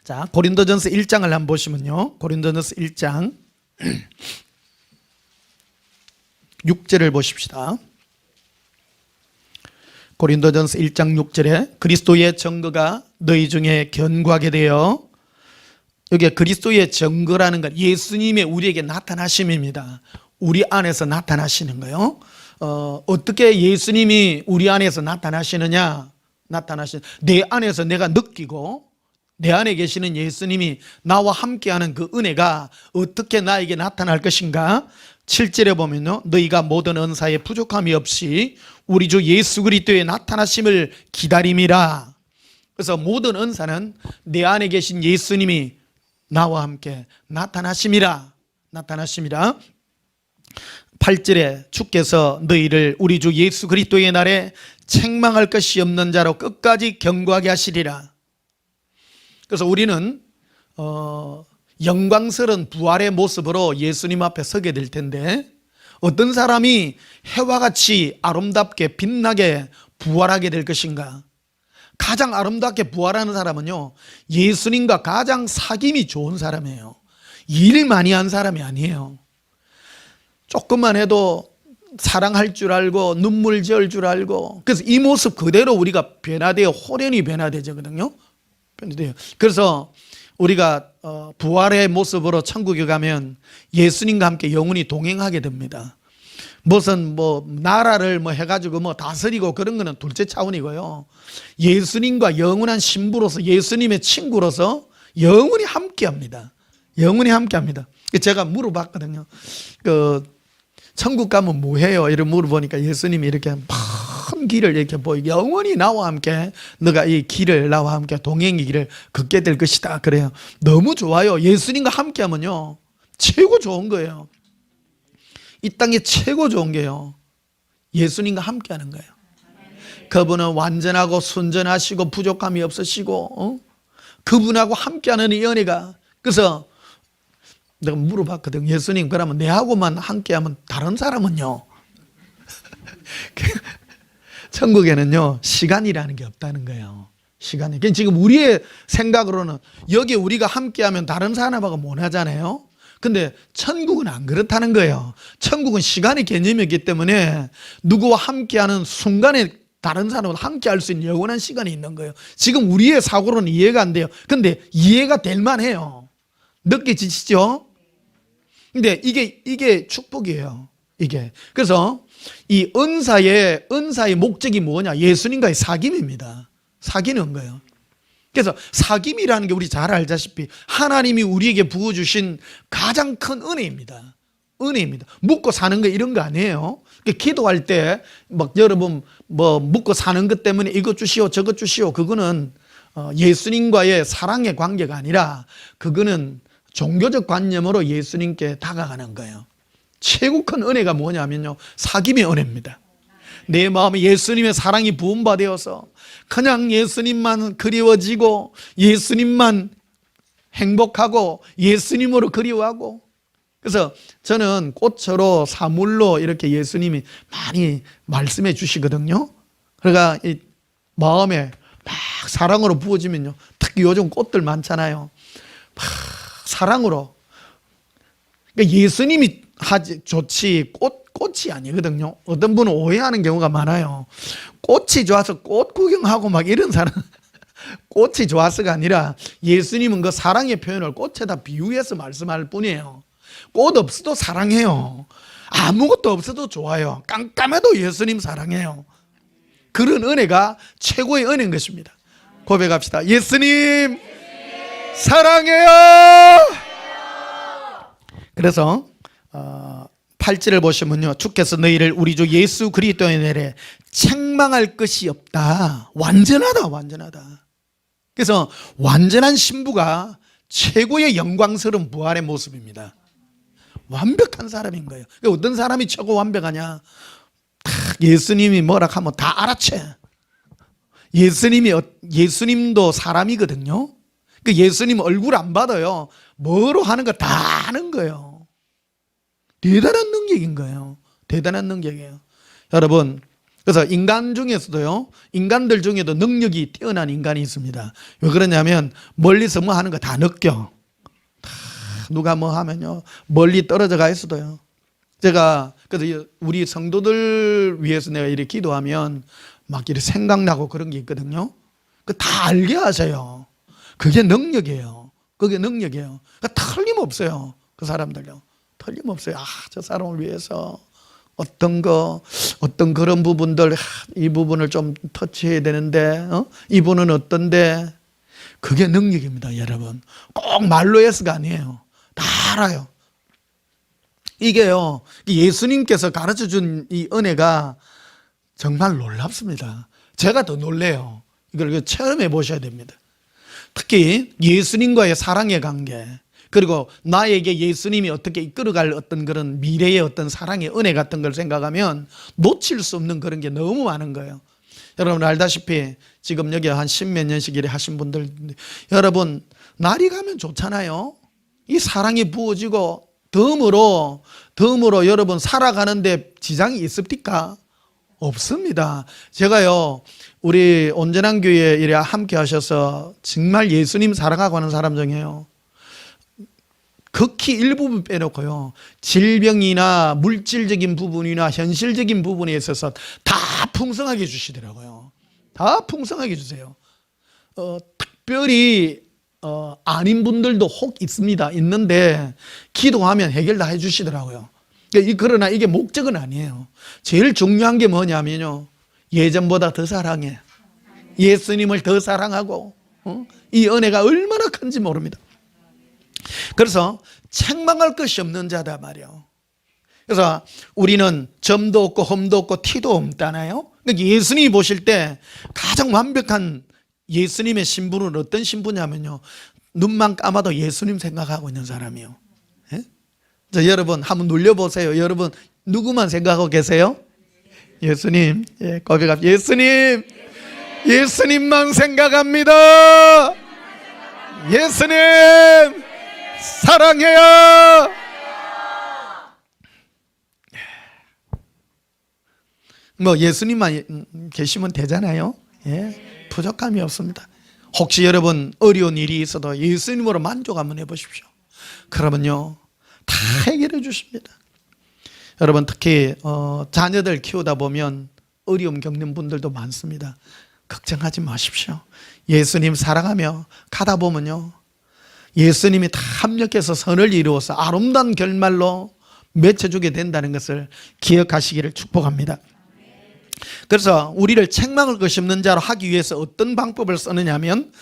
자, 고린도전서 1장을 한번 보시면요, 고린도전서 1장 6절을 보십시다. 고린도전서 1장 6절에 그리스도의 증거가 너희 중에 견고하게 되어, 여기 그리스도의 증거라는 건 예수님의 우리에게 나타나심입니다. 우리 안에서 나타나시는 거예요. 어떻게 예수님이 우리 안에서 나타나시느냐? 내 안에서 내가 느끼고 내 안에 계시는 예수님이 나와 함께하는 그 은혜가 어떻게 나에게 나타날 것인가? 7절에 보면요, 너희가 모든 은사에 부족함이 없이 우리 주 예수 그리스도의 나타나심을 기다림이라. 그래서 모든 은사는 내 안에 계신 예수님이 나와 함께 나타나심이라. 8절에 주께서 너희를 우리 주 예수 그리스도의 날에 책망할 것이 없는 자로 끝까지 견고하게 하시리라. 그래서 우리는 영광스러운 부활의 모습으로 예수님 앞에 서게 될 텐데, 어떤 사람이 해와 같이 아름답게 빛나게 부활하게 될 것인가? 가장 아름답게 부활하는 사람은요, 예수님과 가장 사귐이 좋은 사람이에요. 일 많이 한 사람이 아니에요. 조금만 해도 사랑할 줄 알고 눈물 지을 줄 알고, 그래서 이 모습 그대로 우리가 변화되어 호련히 변화되거든요. 변화돼요. 그래서 우리가 부활의 모습으로 천국에 가면 예수님과 함께 영원히 동행하게 됩니다. 무슨 나라를 해가지고 다스리고 그런 거는 둘째 차원이고요. 예수님과 영원한 신부로서, 예수님의 친구로서 영원히 함께합니다. 영원히 함께합니다. 제가 물어봤거든요. 천국 가면 뭐 해요? 이렇게 물어보니까 예수님이 이렇게 먼 길을 이렇게 보이고 영원히 나와 함께 너가 이 길을 나와 함께 동행의 길을 걷게 될 것이다. 그래요. 너무 좋아요. 예수님과 함께하면요 최고 좋은 거예요. 이 땅에 최고 좋은 게요, 예수님과 함께하는 거예요. 그분은 완전하고 순전하시고 부족함이 없으시고 그분하고 함께하는 이 은혜가, 그래서 내가 물어봤거든. 예수님, 그러면 내하고만 함께하면 다른 사람은요? 천국에는요 시간이라는 게 없다는 거예요. 시간이. 지금 우리의 생각으로는 여기 우리가 함께하면 다른 사람하고 못 하잖아요. 근데 천국은 안 그렇다는 거예요. 천국은 시간의 개념이기 때문에 누구와 함께하는 순간에 다른 사람과 함께할 수 있는 영원한 시간이 있는 거예요. 지금 우리의 사고로는 이해가 안 돼요. 근데 이해가 될 만해요. 느껴지시죠? 근데 이게 축복이에요. 이게. 그래서 이 은사의 목적이 뭐냐? 예수님과의 사귐입니다. 사귀는 거예요. 그래서 사귐이라는 게 우리 잘 알다시피 하나님이 우리에게 부어주신 가장 큰 은혜입니다. 은혜입니다. 묻고 사는 거 이런 거 아니에요. 기도할 때 여러분 묻고 사는 것 때문에 이것 주시오 저것 주시오, 그거는 예수님과의 사랑의 관계가 아니라 그거는 종교적 관념으로 예수님께 다가가는 거예요. 최고 큰 은혜가 뭐냐면요, 사귐의 은혜입니다. 내 마음에 예수님의 사랑이 부음받아서 그냥 예수님만 그리워지고 예수님만 행복하고 예수님으로 그리워하고. 그래서 저는 꽃으로 사물로 이렇게 예수님이 많이 말씀해 주시거든요. 그러니까 이 마음에 막 사랑으로 부어지면요, 특히 요즘 꽃들 많잖아요, 막 사랑으로. 그러니까 예수님이 하지 좋지 꽃이 아니거든요. 어떤 분은 오해하는 경우가 많아요. 꽃이 좋아서 꽃 구경하고 막 이런 사람, 꽃이 좋아서가 아니라 예수님은 그 사랑의 표현을 꽃에다 비유해서 말씀할 뿐이에요. 꽃 없어도 사랑해요. 아무것도 없어도 좋아요. 깜깜해도 예수님 사랑해요. 그런 은혜가 최고의 은혜인 것입니다. 고백합시다. 예수님 사랑해요. 그래서 8절을 보시면요, 주께서 너희를 우리 주 예수 그리스도의 내래 책망할 것이 없다. 완전하다, 완전하다. 그래서 완전한 신부가 최고의 영광스러운 부활의 모습입니다. 완벽한 사람인 거예요. 그러니까 어떤 사람이 최고 완벽하냐? 예수님이 뭐라 하면 다 알아채. 예수님도 사람이거든요. 그 예수님 얼굴 안 받아요. 뭐로 하는 거 다 아는 거예요. 대단한 능력인 거예요. 대단한 능력이에요. 여러분, 그래서 인간 중에서도요, 인간들 중에도 능력이 뛰어난 인간이 있습니다. 왜 그러냐면 멀리서 뭐 하는 거 다 느껴. 누가 뭐 하면요, 멀리 떨어져 가 있어도요. 제가 그래서 우리 성도들 위해서 내가 이렇게 기도하면 막 이렇게 생각나고 그런 게 있거든요. 그 다 알게 하세요. 그게 능력이에요. 그게 능력이에요. 그러니까 틀림없어요. 그 사람들요. 틀림없어요. 저 사람을 위해서 어떤 그런 부분들, 이 부분을 좀 터치해야 되는데, 이분은 어떤데. 그게 능력입니다, 여러분. 꼭 말로 해서가 아니에요. 다 알아요. 이게요, 예수님께서 가르쳐 준 이 은혜가 정말 놀랍습니다. 제가 더 놀래요. 이걸 체험해 보셔야 됩니다. 특히 예수님과의 사랑의 관계, 그리고 나에게 예수님이 어떻게 이끌어갈 어떤 그런 미래의 어떤 사랑의 은혜 같은 걸 생각하면 놓칠 수 없는 그런 게 너무 많은 거예요. 여러분 알다시피 지금 여기 한 10몇 년씩 일에 하신 분들, 여러분 날이 가면 좋잖아요. 이 사랑이 부어지고 덤으로 여러분 살아가는데 지장이 있습니까? 없습니다. 제가요, 우리 온전한 교회에 이래 함께 하셔서 정말 예수님 사랑하고 하는 사람 중에요, 극히 일부분 빼놓고요, 질병이나 물질적인 부분이나 현실적인 부분에 있어서 다 풍성하게 주시더라고요. 다 풍성하게 주세요. 특별히 아닌 분들도 혹 있습니다. 있는데 기도하면 해결 다 해주시더라고요. 그러나 이게 목적은 아니에요. 제일 중요한 게 뭐냐면요, 예전보다 더 사랑해. 예수님을 더 사랑하고, 이 은혜가 얼마나 큰지 모릅니다. 그래서 책망할 것이 없는 자다 말이에요. 그래서 우리는 점도 없고 흠도 없고 티도 없잖아요. 그러니까 예수님이 보실 때 가장 완벽한 예수님의 신분은 어떤 신분이냐면요, 눈만 감아도 예수님 생각하고 있는 사람이에요. 예? 자, 여러분 한번 눌려보세요. 여러분 누구만 생각하고 계세요? 예수님. 예, 고백합니다. 예수님, 예수님만 생각합니다. 예수님 사랑해요. 뭐 예수님만 계시면 되잖아요. 예, 부족함이 없습니다. 혹시 여러분 어려운 일이 있어도 예수님으로 만족 한번 해보십시오. 그러면요 다 해결해 주십니다. 여러분 특히 자녀들 키우다 보면 어려움 겪는 분들도 많습니다. 걱정하지 마십시오. 예수님 사랑하며 가다 보면요, 예수님이 다 합력해서 선을 이루어서 아름다운 결말로 맺혀주게 된다는 것을 기억하시기를 축복합니다. 그래서 우리를 책망할 것이 없는 자로 하기 위해서 어떤 방법을 쓰느냐면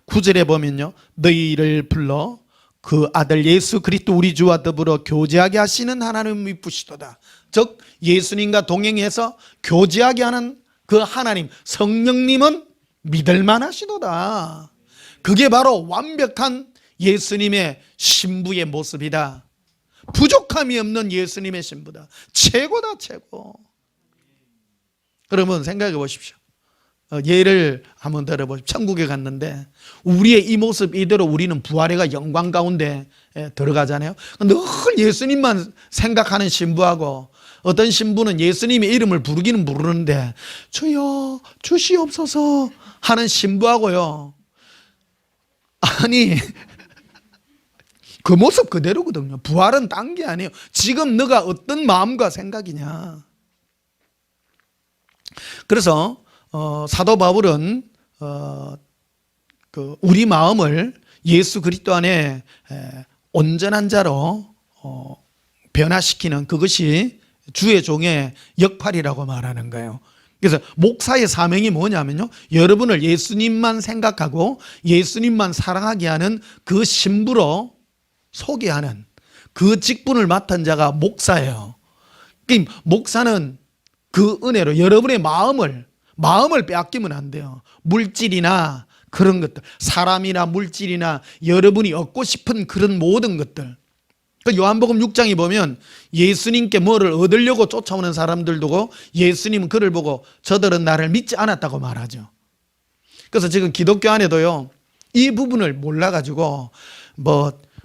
9절에 보면요, 너희를 불러 그 아들 예수 그리스도 우리 주와 더불어 교제하게 하시는 하나님을 미쁘시도다. 즉 예수님과 동행해서 교제하게 하는 그 하나님 성령님은 믿을만 하시도다. 그게 바로 완벽한 예수님의 신부의 모습이다. 부족함이 없는 예수님의 신부다. 최고다, 최고. 여러분 생각해 보십시오. 예를 한번 들어보십시오. 천국에 갔는데 우리의 이 모습 이대로 우리는 부활해가 영광 가운데 들어가잖아요. 늘 예수님만 생각하는 신부하고, 어떤 신부는 예수님의 이름을 부르기는 부르는데 주여 주시옵소서 하는 신부하고요, 아니 그 모습 그대로거든요. 부활은 딴 게 아니에요. 지금 너가 어떤 마음과 생각이냐. 그래서 사도 바울은 우리 마음을 예수 그리스도 안에 온전한 자로 변화시키는 그것이 주의 종의 역할이라고 말하는 거예요. 그래서 목사의 사명이 뭐냐면요, 여러분을 예수님만 생각하고 예수님만 사랑하게 하는 그 신부로 소개하는 그 직분을 맡은 자가 목사예요. 그러니까 목사는 그 은혜로 여러분의 마음을 빼앗기면 안 돼요. 물질이나 그런 것들, 사람이나 물질이나 여러분이 얻고 싶은 그런 모든 것들. 그 요한복음 6장에 보면 예수님께 뭐를 얻으려고 쫓아오는 사람들도 예수님은 그를 보고 저들은 나를 믿지 않았다고 말하죠. 그래서 지금 기독교 안에도요, 이 부분을 몰라가지고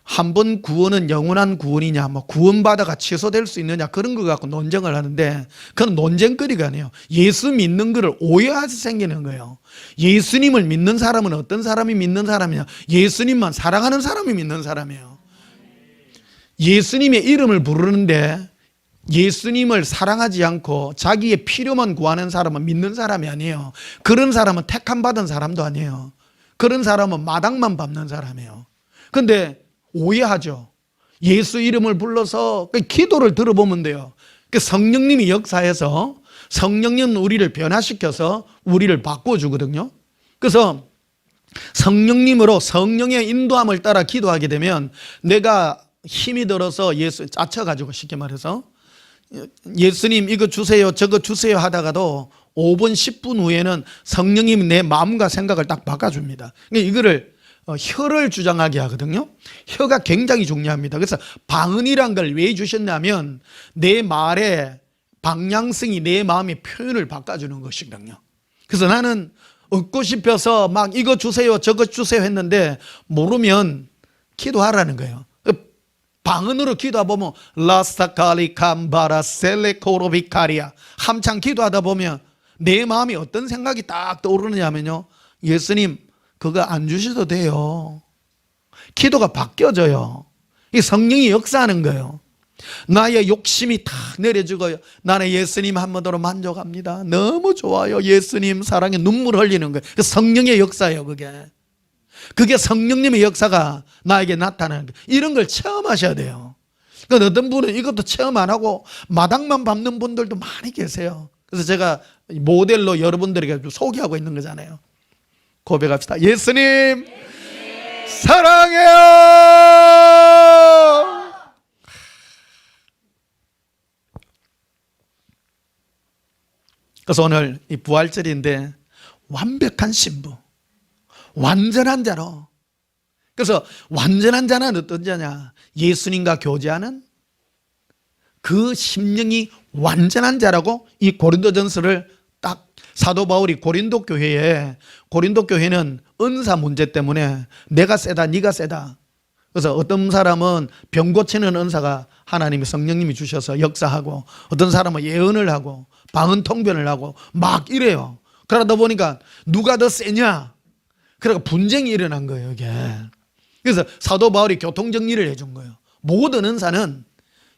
한 번 구원은 영원한 구원이냐, 구원받아가 취소될 수 있느냐, 그런 거 갖고 논쟁을 하는데 그건 논쟁거리가 아니에요. 예수 믿는 거를 오해하지 생기는 거예요. 예수님을 믿는 사람은 어떤 사람이 믿는 사람이냐, 예수님만 사랑하는 사람이 믿는 사람이에요. 예수님의 이름을 부르는데 예수님을 사랑하지 않고 자기의 필요만 구하는 사람은 믿는 사람이 아니에요. 그런 사람은 택함 받은 사람도 아니에요. 그런 사람은 마당만 밟는 사람이에요. 그런데 오해하죠. 예수 이름을 불러서 기도를 들어보면 돼요. 성령님이 역사해서 성령님은 우리를 변화시켜서 우리를 바꿔주거든요. 그래서 성령님으로 성령의 인도함을 따라 기도하게 되면 내가 힘이 들어서 예수 짜쳐가지고 쉽게 말해서 예수님 이거 주세요 저거 주세요 하다가도 5분 10분 후에는 성령님이 내 마음과 생각을 딱 바꿔줍니다. 이거를 혀를 주장하게 하거든요. 혀가 굉장히 중요합니다. 그래서 방언이란 걸 왜 주셨냐면 내 말의 방향성이 내 마음의 표현을 바꿔주는 것이거든요. 그래서 나는 얻고 싶어서 막 이거 주세요 저거 주세요 했는데 모르면 기도하라는 거예요. 방언으로 기도하다 보면 라스타카리 캄바라 셀레코로비카리아 한참 기도하다 보면 내 마음이 어떤 생각이 딱 떠오르느냐면요, 예수님 그거 안 주셔도 돼요. 기도가 바뀌어져요. 이 성령이 역사하는 거예요. 나의 욕심이 다 내려지고요. 나는 예수님 한 번으로 만족합니다. 너무 좋아요. 예수님 사랑에 눈물 흘리는 거예요. 성령의 역사예요. 그게 성령님의 역사가 나에게 나타나는 거예요. 이런 걸 체험하셔야 돼요. 그러니까 어떤 분은 이것도 체험 안 하고 마당만 밟는 분들도 많이 계세요. 그래서 제가 모델로 여러분들에게 소개하고 있는 거잖아요. 고백합시다. 예수님 사랑해요. 그래서 오늘 이 부활절인데 완벽한 신부, 완전한 자로. 그래서 완전한 자는 어떤 자냐? 예수님과 교제하는 그 심령이 완전한 자라고 이 고린도전서를 딱 사도 바울이 고린도 교회는 은사 문제 때문에 내가 세다 네가 세다. 그래서 어떤 사람은 병 고치는 은사가 하나님이 성령님이 주셔서 역사하고, 어떤 사람은 예언을 하고 방언 통변을 하고 막 이래요. 그러다 보니까 누가 더 세냐? 그러니까 분쟁이 일어난 거예요, 이게. 그래서 사도 바울이 교통정리를 해준 거예요. 모든 은사는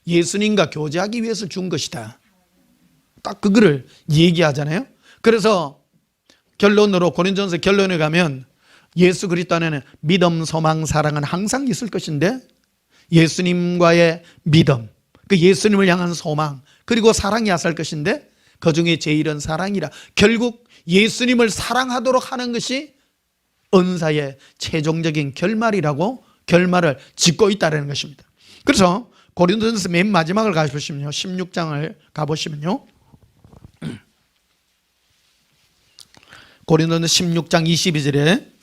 예수님과 교제하기 위해서 준 것이다. 딱 그거를 얘기하잖아요. 그래서 결론으로, 고린도전서 결론에 가면 예수 그리스도 안에는 믿음, 소망, 사랑은 항상 있을 것인데, 예수님과의 믿음, 그 예수님을 향한 소망, 그리고 사랑이 앞설 것인데 그 중에 제일은 사랑이라. 결국 예수님을 사랑하도록 하는 것이 은사의 최종적인 결말을 짓고 있다는 것입니다. 그래서 고린도전서 맨 마지막을 가보시면요, 16장을 가보시면요, 고린도전서 16장 22절에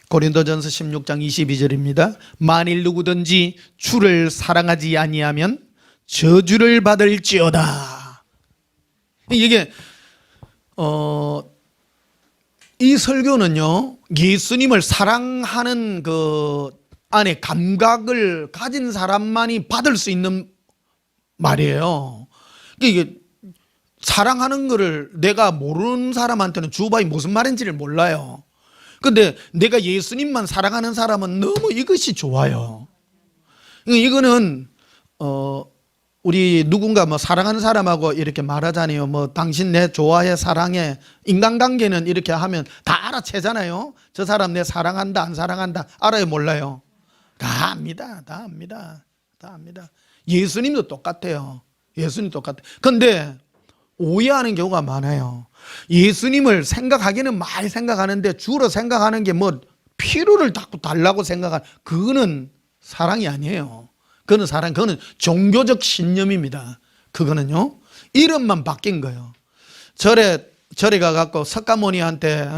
고린도전서 16장 22절입니다. 만일 누구든지 주를 사랑하지 아니하면 저주를 받을지어다. 이게 이 설교는요, 예수님을 사랑하는 그 안에 감각을 가진 사람만이 받을 수 있는 말이에요. 이게 사랑하는 거를 내가 모르는 사람한테는 주바이 무슨 말인지를 몰라요. 근데 내가 예수님만 사랑하는 사람은 너무 이것이 좋아요. 이거는 우리 누군가 뭐 사랑하는 사람하고 이렇게 말하잖아요. 뭐 당신 내 좋아해, 사랑해. 인간관계는 이렇게 하면 다 알아채잖아요. 저 사람 내 사랑한다, 안 사랑한다. 알아요, 몰라요? 다 압니다. 다 압니다. 다 압니다. 예수님도 똑같아요. 예수님 똑같아요. 근데 오해하는 경우가 많아요. 예수님을 생각하기는 많이 생각하는데 주로 생각하는 게 뭐 필요를 달라고 생각하는, 그거는 사랑이 아니에요. 그거는 종교적 신념입니다. 그거는요, 이름만 바뀐 거예요. 절에 가갖고 석가모니한테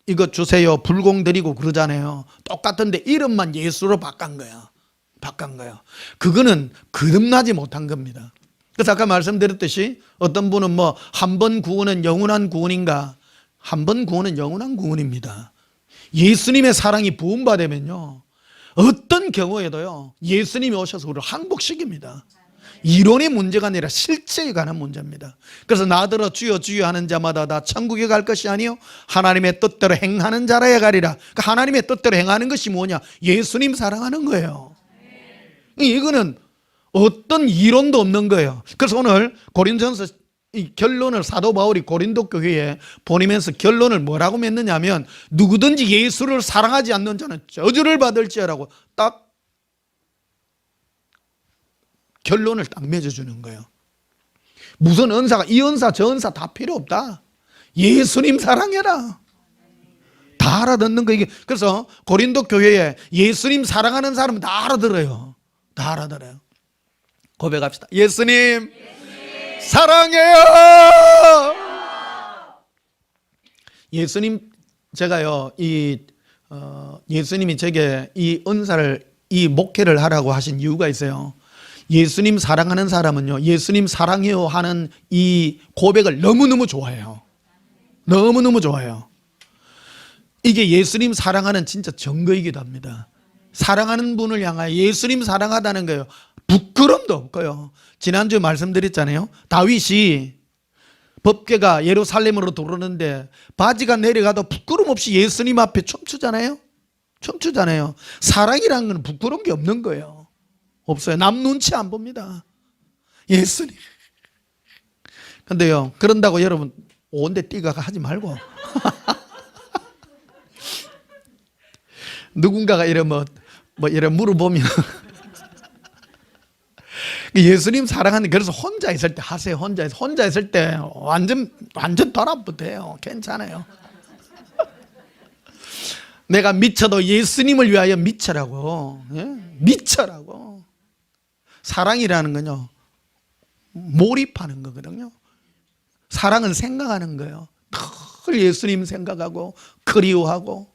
이거 주세요 불공 드리고 그러잖아요. 똑같은데 이름만 예수로 바꾼 거예요. 그거는 거듭나지 못한 겁니다. 그래서 아까 말씀드렸듯이 어떤 분은 뭐 한 번 구원은 영원한 구원인가? 한 번 구원은 영원한 구원입니다. 예수님의 사랑이 부음받으면요, 어떤 경우에도요, 예수님이 오셔서 우리를 항복시킵니다. 이론의 문제가 아니라 실체에 관한 문제입니다. 그래서 나더러 주여 주여 하는 자마다 다 천국에 갈 것이 아니요 하나님의 뜻대로 행하는 자라야 가리라. 그러니까 하나님의 뜻대로 행하는 것이 뭐냐? 예수님 사랑하는 거예요. 이거는 어떤 이론도 없는 거예요. 그래서 오늘 고린도전서 이 결론을 사도 바울이 고린도 교회에 보내면서 결론을 뭐라고 맺느냐면, 누구든지 예수를 사랑하지 않는 자는 저주를 받을지라고 딱 결론을 딱 맺어주는 거예요. 무슨 은사가, 이 은사 저 은사 다 필요 없다. 예수님 사랑해라. 다 알아듣는 거. 이게 그래서 고린도 교회에 예수님 사랑하는 사람은 다 알아들어요. 다 알아들어요. 고백합시다. 예수님 사랑해요. 예수님, 제가요, 예수님이 제게 이 은사를, 이 목회를 하라고 하신 이유가 있어요. 예수님 사랑하는 사람은요, 예수님 사랑해요 하는 이 고백을 너무너무 좋아해요. 너무너무 좋아해요. 이게 예수님 사랑하는 진짜 증거이기도 합니다. 사랑하는 분을 향하여 예수님 사랑하다는 거예요. 부끄럼도 없고요. 지난주에 말씀드렸잖아요. 다윗이 법궤가 예루살렘으로 들어오는데 바지가 내려가도 부끄럼 없이 예수님 앞에 춤추잖아요. 춤추잖아요. 사랑이라는 건 부끄러운 게 없는 거예요. 없어요. 남 눈치 안 봅니다. 예수님. 근데요, 그런다고 여러분 온데 뛰가 하지 말고 누군가가 이래 뭐 이래 물어보면 예수님 사랑하는, 그래서 혼자 있을 때 하세요. 혼자 있을 때 완전 돌아붙어요. 괜찮아요. 내가 미쳐도 예수님을 위하여 미쳐라고. 예? 미쳐라고. 사랑이라는 건요, 몰입하는 거거든요. 사랑은 생각하는 거예요. 늘 예수님 생각하고 그리워하고.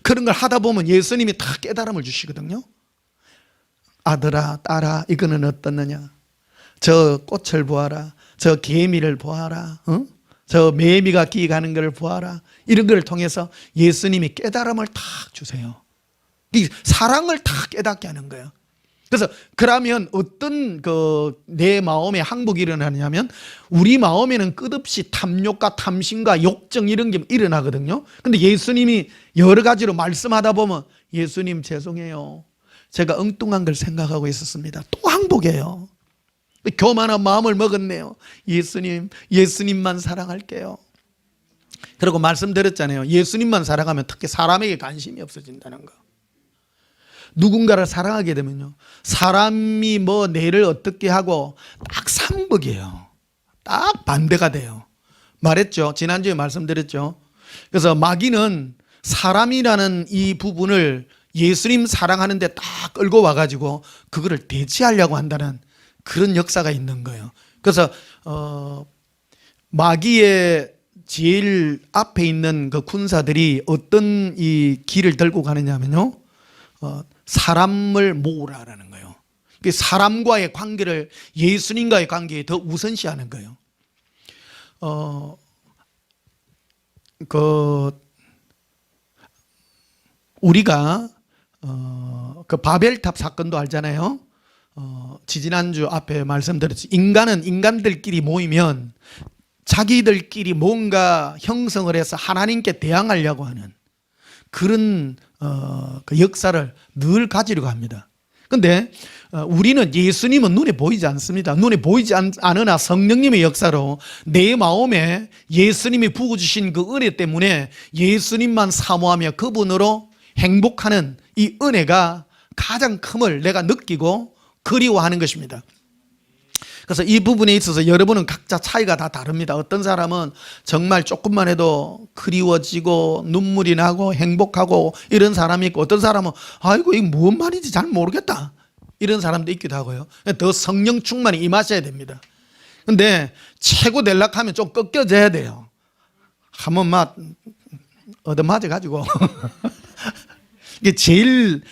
그런 걸 하다 보면 예수님이 다 깨달음을 주시거든요. 아들아, 딸아, 이거는 어떻느냐? 저 꽃을 보아라. 저 개미를 보아라. 어? 저 매미가 기가는 걸 보아라. 이런 걸 통해서 예수님이 깨달음을 탁 주세요. 이 사랑을 탁 깨닫게 하는 거예요. 그래서 그러면 어떤 내 마음에 항복이 일어나냐면, 우리 마음에는 끝없이 탐욕과 탐심과 욕정 이런 게 일어나거든요. 근데 예수님이 여러 가지로 말씀하다 보면, 예수님 죄송해요. 제가 엉뚱한 걸 생각하고 있었습니다. 또 항복해요. 교만한 마음을 먹었네요. 예수님만 사랑할게요. 그리고 말씀드렸잖아요. 예수님만 사랑하면 특히 사람에게 관심이 없어진다는 거. 누군가를 사랑하게 되면요, 사람이 뭐 내를 어떻게 하고 딱 상극이에요. 딱 반대가 돼요. 말했죠. 지난주에 말씀드렸죠. 그래서 마귀는 사람이라는 이 부분을 예수님 사랑하는데 딱 끌고 와가지고 그거를 대체하려고 한다는 그런 역사가 있는 거예요. 그래서 마귀의 제일 앞에 있는 그 군사들이 어떤 이 길을 들고 가느냐면요, 사람을 모으라라는 거예요. 사람과의 관계를 예수님과의 관계에 더 우선시하는 거예요. 우리가 그 바벨탑 사건도 알잖아요. 지지난주 앞에 말씀드렸죠. 인간은 인간들끼리 모이면 자기들끼리 뭔가 형성을 해서 하나님께 대항하려고 하는 그런 그 역사를 늘 가지려고 합니다. 그런데 우리는, 예수님은 눈에 보이지 않습니다. 눈에 보이지 않으나 성령님의 역사로 내 마음에 예수님이 부어주신 그 은혜 때문에 예수님만 사모하며 그분으로 행복하는 이 은혜가 가장 큼을 내가 느끼고 그리워하는 것입니다. 그래서 이 부분에 있어서 여러분은 각자 차이가 다 다릅니다. 어떤 사람은 정말 조금만 해도 그리워지고 눈물이 나고 행복하고 이런 사람이 있고, 어떤 사람은 아이고 이게 뭔 말인지 잘 모르겠다 이런 사람도 있기도 하고요. 더 성령 충만이 임하셔야 됩니다. 근데 최고 되려고 하면 좀 꺾여져야 돼요. 한번 막 얻어맞아 가지고 이게 제일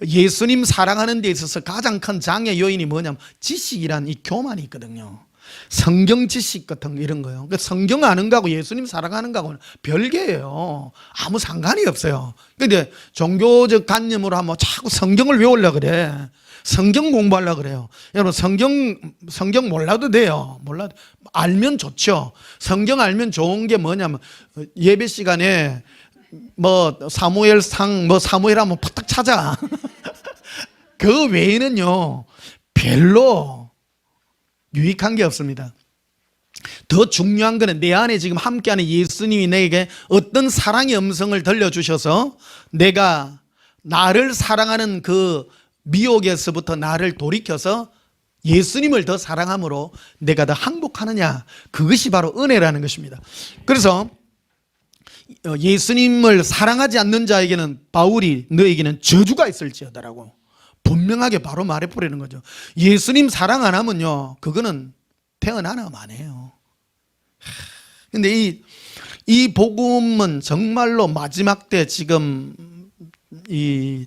예수님 사랑하는 데 있어서 가장 큰 장애 요인이 뭐냐면 지식이란 이 교만이 있거든요. 성경 지식 같은 거 이런 거요. 그러니까 성경 아는 거하고 예수님 사랑하는 거하고는 별개예요. 아무 상관이 없어요. 근데 종교적 관념으로 하면 자꾸 성경을 외우려고 그래. 성경 공부하려고 그래요. 여러분 성경 몰라도 돼요. 몰라도 알면 좋죠. 성경 알면 좋은 게 뭐냐면 예배 시간에 뭐 사무엘상 뭐 사무엘 한번 팍팍 찾아. 그 외에는요 별로 유익한 게 없습니다. 더 중요한 거는 내 안에 지금 함께하는 예수님이 내게 어떤 사랑의 음성을 들려주셔서 내가 나를 사랑하는 그 미혹에서부터 나를 돌이켜서 예수님을 더 사랑함으로 내가 더 항복하느냐, 그것이 바로 은혜라는 것입니다. 그래서 예수님을 사랑하지 않는 자에게는, 바울이 너에게는 저주가 있을지어다라고 분명하게 바로 말해버리는 거죠. 예수님 사랑 안 하면요 그거는 태어나나 마네요. 근데 이 복음은 정말로 마지막 때 지금 이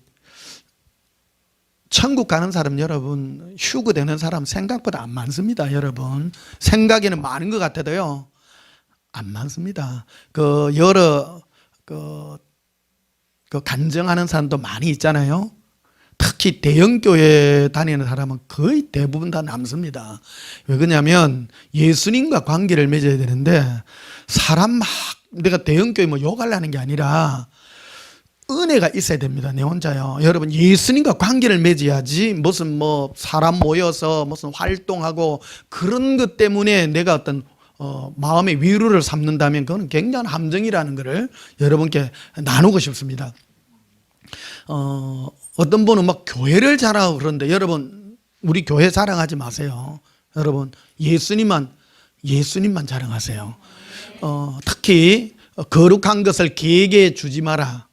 천국 가는 사람, 여러분 휴거 되는 사람 생각보다 안 많습니다. 여러분 생각에는 많은 것 같아도요 안 많습니다. 여러 간증하는 사람도 많이 있잖아요. 특히 대형교회 다니는 사람은 거의 대부분 다 남습니다. 왜 그러냐면 예수님과 관계를 맺어야 되는데, 사람 막 내가 대형교회 뭐 욕하려는 게 아니라 은혜가 있어야 됩니다. 내 혼자요. 여러분, 예수님과 관계를 맺어야지 무슨 뭐 사람 모여서 무슨 활동하고 그런 것 때문에 내가 어떤 마음의 위로를 삼는다면 그건 굉장한 함정이라는 것을 여러분께 나누고 싶습니다. 어떤 분은 막 교회를 자랑하고 그러는데 여러분, 우리 교회 자랑하지 마세요. 여러분, 예수님만 자랑하세요. 특히 거룩한 것을 개에게 주지 마라.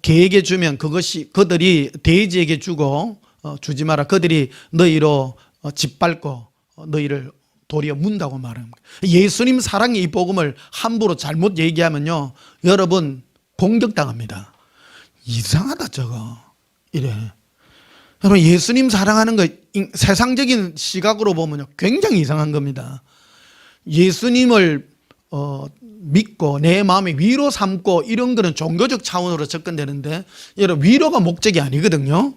개에게 주면 그것이 그들이 돼지에게 주고 주지 마라. 그들이 너희로 짓밟고 너희를 도리어 문다고 말합니다. 예수님 사랑의 이 복음을 함부로 잘못 얘기하면요, 여러분 공격당합니다. 이상하다 저거 이래. 여러분, 예수님 사랑하는 거 세상적인 시각으로 보면요 굉장히 이상한 겁니다. 예수님을 믿고 내 마음에 위로 삼고 이런 거는 종교적 차원으로 접근되는데, 여러분 위로가 목적이 아니거든요.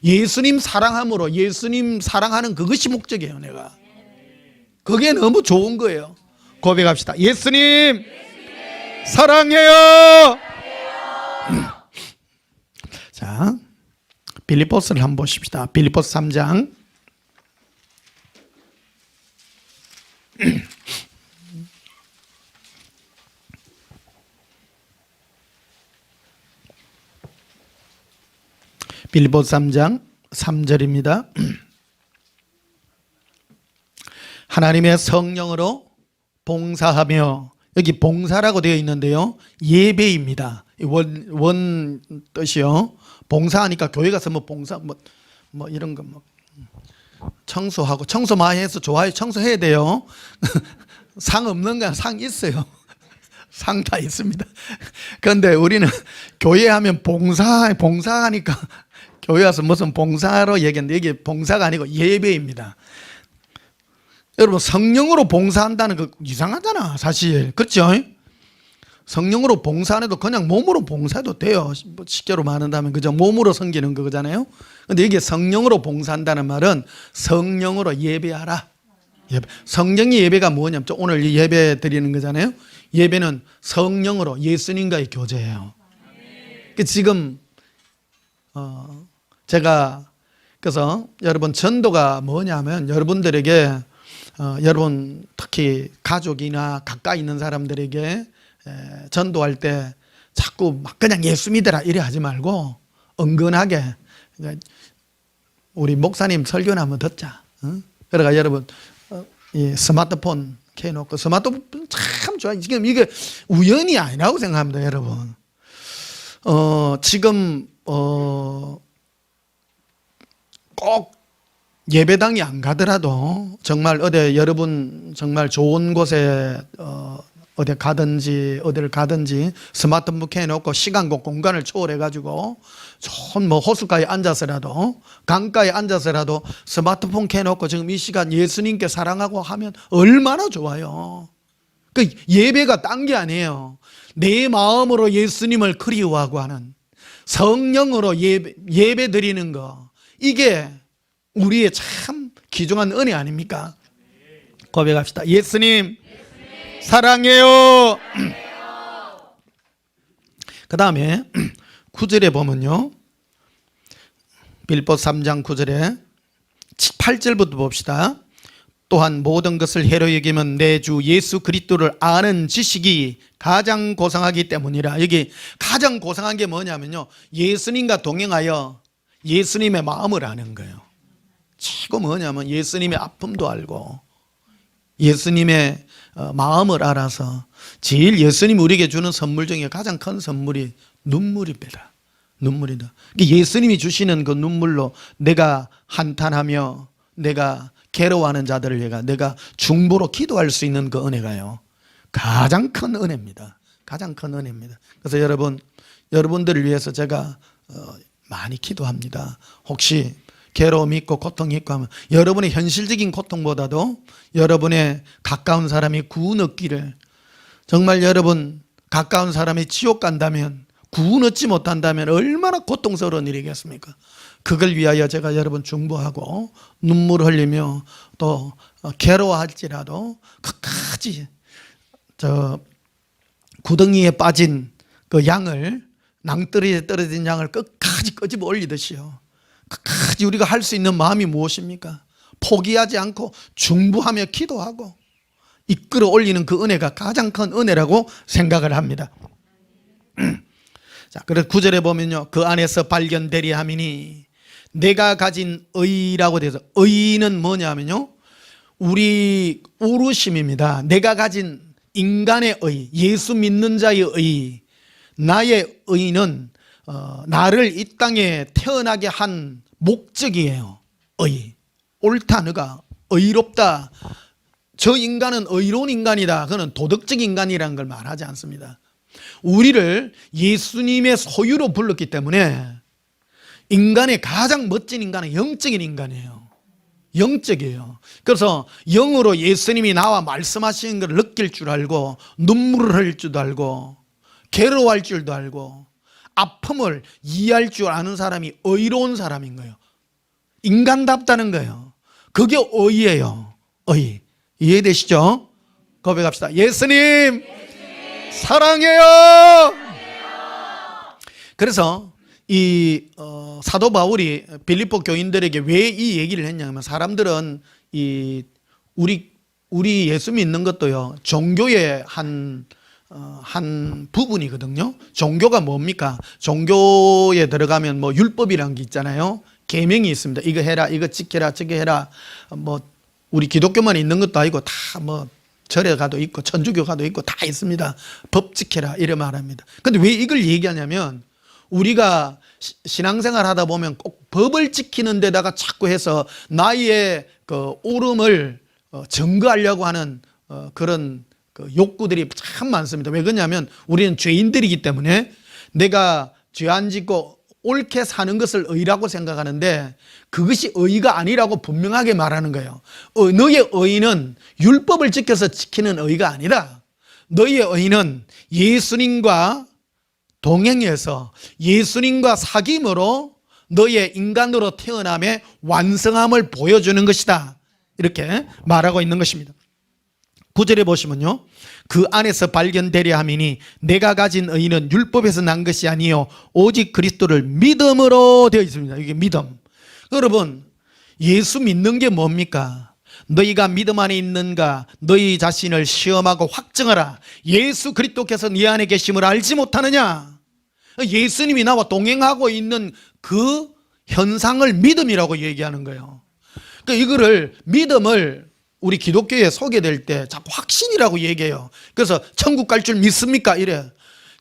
예수님 사랑함으로 예수님 사랑하는 그것이 목적이에요. 내가 그게 너무 좋은 거예요. 고백합시다. 예수님 사랑해요. 자, 빌립보서를 한번 보십시다. 빌립보서 3장 빌립보서 3장 3절입니다. 하나님의 성령으로 봉사하며, 여기 봉사라고 되어 있는데요, 예배입니다. 원 뜻이요. 봉사하니까 교회 가서 뭐 봉사 뭐 이런 거 뭐 청소하고, 청소 많이 해서 좋아요. 청소해야 돼요. 상 없는 건 상 있어요. 상 다 있습니다. 그런데 우리는 교회 하면 봉사하니까 교회 와서 무슨 봉사로 얘기하는데 이게 봉사가 아니고 예배입니다. 여러분, 성령으로 봉사한다는 거 이상하잖아 사실. 그렇죠? 성령으로 봉사 안 해도 그냥 몸으로 봉사해도 돼요. 쉽게로 말한다면 그죠? 몸으로 섬기는 거잖아요. 근데 이게 성령으로 봉사한다는 말은 성령으로 예배하라. 성령의 예배가 뭐냐면 오늘 이 예배 드리는 거잖아요. 예배는 성령으로 예수님과의 교제예요. 지금 제가 그래서 여러분, 전도가 뭐냐면 여러분들에게 여러분 특히 가족이나 가까이 있는 사람들에게 전도할 때 자꾸 막 그냥 예수 믿어라 이래 하지 말고 은근하게 우리 목사님 설교나 한번 듣자. 그러니까 여러분 이 스마트폰 켜놓고, 스마트폰 참 좋아요. 지금 이게 우연이 아니라고 생각합니다, 여러분. 지금 꼭 예배당이 안 가더라도 정말 어디 여러분 정말 좋은 곳에 어디 가든지 어디를 가든지 스마트폰 켜놓고 시간과 공간을 초월해가지고 좋은 뭐 호숫가에 앉아서라도 강가에 앉아서라도 스마트폰 켜놓고 지금 이 시간 예수님께 사랑하고 하면 얼마나 좋아요. 그 예배가 딴 게 아니에요. 내 마음으로 예수님을 그리워하고 하는, 성령으로 예배 드리는 거, 이게 우리의 참 귀중한 은혜 아닙니까? 고백합시다. 예수님 사랑해요. 그 다음에 9절에 보면요, 빌립보서 3장 9절에 8절부터 봅시다. 또한 모든 것을 해로 여기면 내 주 예수 그리스도를 아는 지식이 가장 고상하기 때문이라. 여기 가장 고상한 게 뭐냐면요, 예수님과 동행하여 예수님의 마음을 아는 거예요. 최고 뭐냐면 예수님의 아픔도 알고 예수님의 마음을 알아서, 제일 예수님이 우리에게 주는 선물 중에 가장 큰 선물이 눈물입니다. 눈물이다. 예수님이 주시는 그 눈물로 내가 한탄하며 내가 괴로워하는 자들을 위해 내가 중보로 기도할 수 있는 그 은혜가요, 가장 큰 은혜입니다. 가장 큰 은혜입니다. 그래서 여러분들을 위해서 제가 많이 기도합니다. 혹시 괴로움이 있고 고통이 있고 하면 여러분의 현실적인 고통보다도 여러분의 가까운 사람이 구원 얻기를, 정말 여러분 가까운 사람이 지옥 간다면, 구원 얻지 못한다면 얼마나 고통스러운 일이겠습니까? 그걸 위하여 제가 여러분 중보하고 눈물 흘리며 또 괴로워할지라도 끝까지 저 구덩이에 빠진 그 양을 낭떠러지에 떨어진 양을 끝까지 끄집어 올리듯이요. 끝까지 우리가 할 수 있는 마음이 무엇입니까? 포기하지 않고 중부하며 기도하고 이끌어 올리는 그 은혜가 가장 큰 은혜라고 생각을 합니다. 자, 그래서 9절에 보면요, 그 안에서 발견되리 함이니 내가 가진 의라고 돼서, 의는 뭐냐면요, 우리 오르심입니다. 내가 가진 인간의 의, 예수 믿는 자의 의, 나의 의는 나를 이 땅에 태어나게 한 목적이에요. 의, 옳다, 너가 의롭다, 저 인간은 의로운 인간이다, 그는 도덕적 인간이라는 걸 말하지 않습니다. 우리를 예수님의 소유로 불렀기 때문에 인간의 가장 멋진 인간은 영적인 인간이에요. 영적이에요. 그래서 영으로 예수님이 나와 말씀하시는 걸 느낄 줄 알고, 눈물을 흘릴 줄도 알고, 괴로워할 줄도 알고, 아픔을 이해할 줄 아는 사람이 의로운 사람인 거예요. 인간답다는 거예요. 그게 의예요. 의. 이해되시죠? 고백합시다. 예수님 사랑해요. 그래서 이 사도 바울이 빌립보 교인들에게 왜 이 얘기를 했냐면, 사람들은 이 우리 예수 믿는 것도요, 종교의 한 부분이거든요. 종교가 뭡니까? 종교에 들어가면 뭐 율법이라는 게 있잖아요. 계명이 있습니다. 이거 해라, 이거 지켜라, 저거 해라. 뭐 우리 기독교만 있는 것도 아니고 다 뭐 절에 가도 있고 천주교 가도 있고 다 있습니다. 법 지켜라 이래 말합니다. 근데 왜 이걸 얘기하냐면, 우리가 신앙생활 하다 보면 꼭 법을 지키는 데다가 자꾸 해서 나의 그 옳음을 증거하려고 하는 그런 그 욕구들이 참 많습니다. 왜 그러냐면 우리는 죄인들이기 때문에 내가 죄 안 짓고 옳게 사는 것을 의라고 생각하는데, 그것이 의가 아니라고 분명하게 말하는 거예요. 너의 의는 율법을 지켜서 지키는 의가 아니다. 너의 의는 예수님과 동행해서 예수님과 사귐으로 너의 인간으로 태어남의 완성함을 보여주는 것이다, 이렇게 말하고 있는 것입니다. 9절에 보시면요, 그 안에서 발견되려 함이니 내가 가진 의는 율법에서 난 것이 아니요 오직 그리스도를 믿음으로 되어 있습니다. 이게 믿음. 여러분, 예수 믿는 게 뭡니까? 너희가 믿음 안에 있는가 너희 자신을 시험하고 확증하라. 예수 그리스도께서 네 안에 계심을 알지 못하느냐? 예수님이 나와 동행하고 있는 그 현상을 믿음이라고 얘기하는 거예요. 그러니까 이거를, 믿음을 우리 기독교에 소개될 때 자꾸 확신이라고 얘기해요. 그래서 천국 갈 줄 믿습니까? 이래.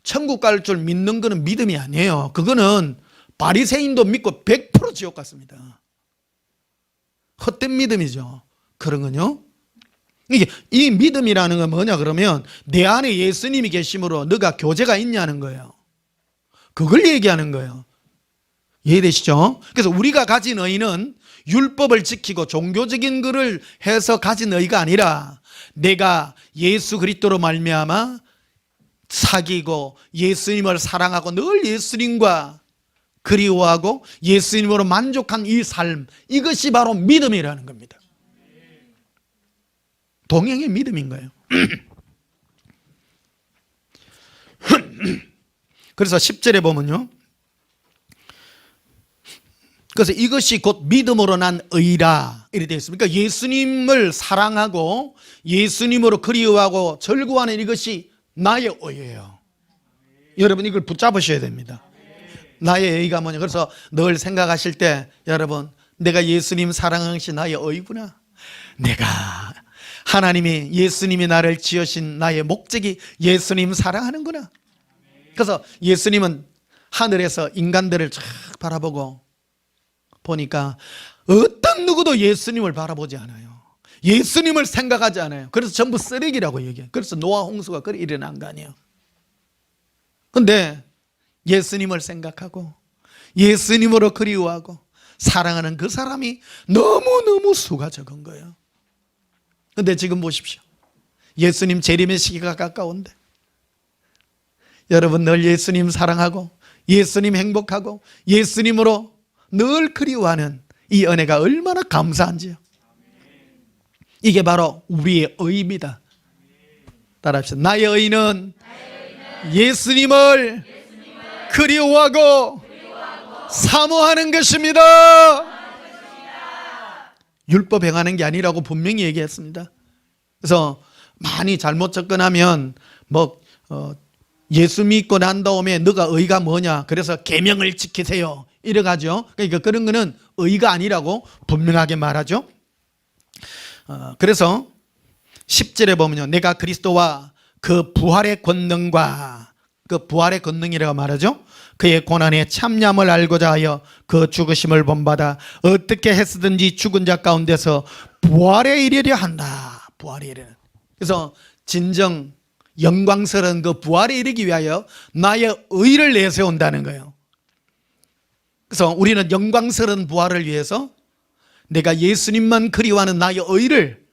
천국 갈 줄 믿는 거는 믿음이 아니에요. 그거는 바리새인도 믿고 100% 지옥 갔습니다. 헛된 믿음이죠. 그런 건요. 이게 이 믿음이라는 건 뭐냐 그러면, 내 안에 예수님이 계심으로 너가 교제가 있냐는 거예요. 그걸 얘기하는 거예요. 이해되시죠? 그래서 우리가 가진 의는 율법을 지키고 종교적인 것을 해서 가진 의가 아니라, 내가 예수 그리스도로 말미암아 사귀고 예수님을 사랑하고 늘 예수님과 그리워하고 예수님으로 만족한 이 삶, 이것이 바로 믿음이라는 겁니다. 동행의 믿음인 거예요. 그래서 10절에 보면요, 그래서 이것이 곧 믿음으로 난 의라, 이렇게 되어 있습니다. 그러니까 예수님을 사랑하고 예수님으로 그리워하고 절구하는 이것이 나의 의예요. 여러분, 이걸 붙잡으셔야 됩니다. 나의 의가 뭐냐. 그래서 늘 생각하실 때, 여러분, 내가 예수님 사랑하는 것이 나의 의구나. 내가 하나님이, 예수님이 나를 지으신 나의 목적이 예수님 사랑하는구나. 그래서 예수님은 하늘에서 인간들을 쫙 바라보고 보니까 어떤 누구도 예수님을 바라보지 않아요. 예수님을 생각하지 않아요. 그래서 전부 쓰레기라고 얘기해요. 그래서 노아 홍수가 그리 일어난 거 아니에요. 그런데 예수님을 생각하고 예수님으로 그리워하고 사랑하는 그 사람이 너무너무 수가 적은 거예요. 그런데 지금 보십시오. 예수님 재림의 시기가 가까운데 여러분, 늘 예수님 사랑하고 예수님 행복하고 예수님으로 늘 그리워하는 이 은혜가 얼마나 감사한지요. 이게 바로 우리의 의입니다. 따라합시다. 나의 의는 예수님을 그리워하고 사모하는 것입니다. 율법 행하는 게 아니라고 분명히 얘기했습니다. 그래서 많이 잘못 접근하면 예수 믿고 난 다음에 너가 의가 뭐냐, 그래서 계명을 지키세요 이래가죠. 그러니까 그런 거는 의가 아니라고 분명하게 말하죠. 그래서 10절에 보면요, 내가 그리스도와 그 부활의 권능과, 그 부활의 권능이라고 말하죠. 그의 고난의 참념을 알고자 하여 그 죽으심을 본받아 어떻게 했든지 죽은 자 가운데서 부활에 이르려 한다. 부활에 이르는. 그래서 진정 영광스러운 그 부활에 이르기 위하여 나의 의를 내세운다는 거예요. 그래서 우리는 영광스러운 부활을 위해서 내가 예수님만 그리워하는 나의 의를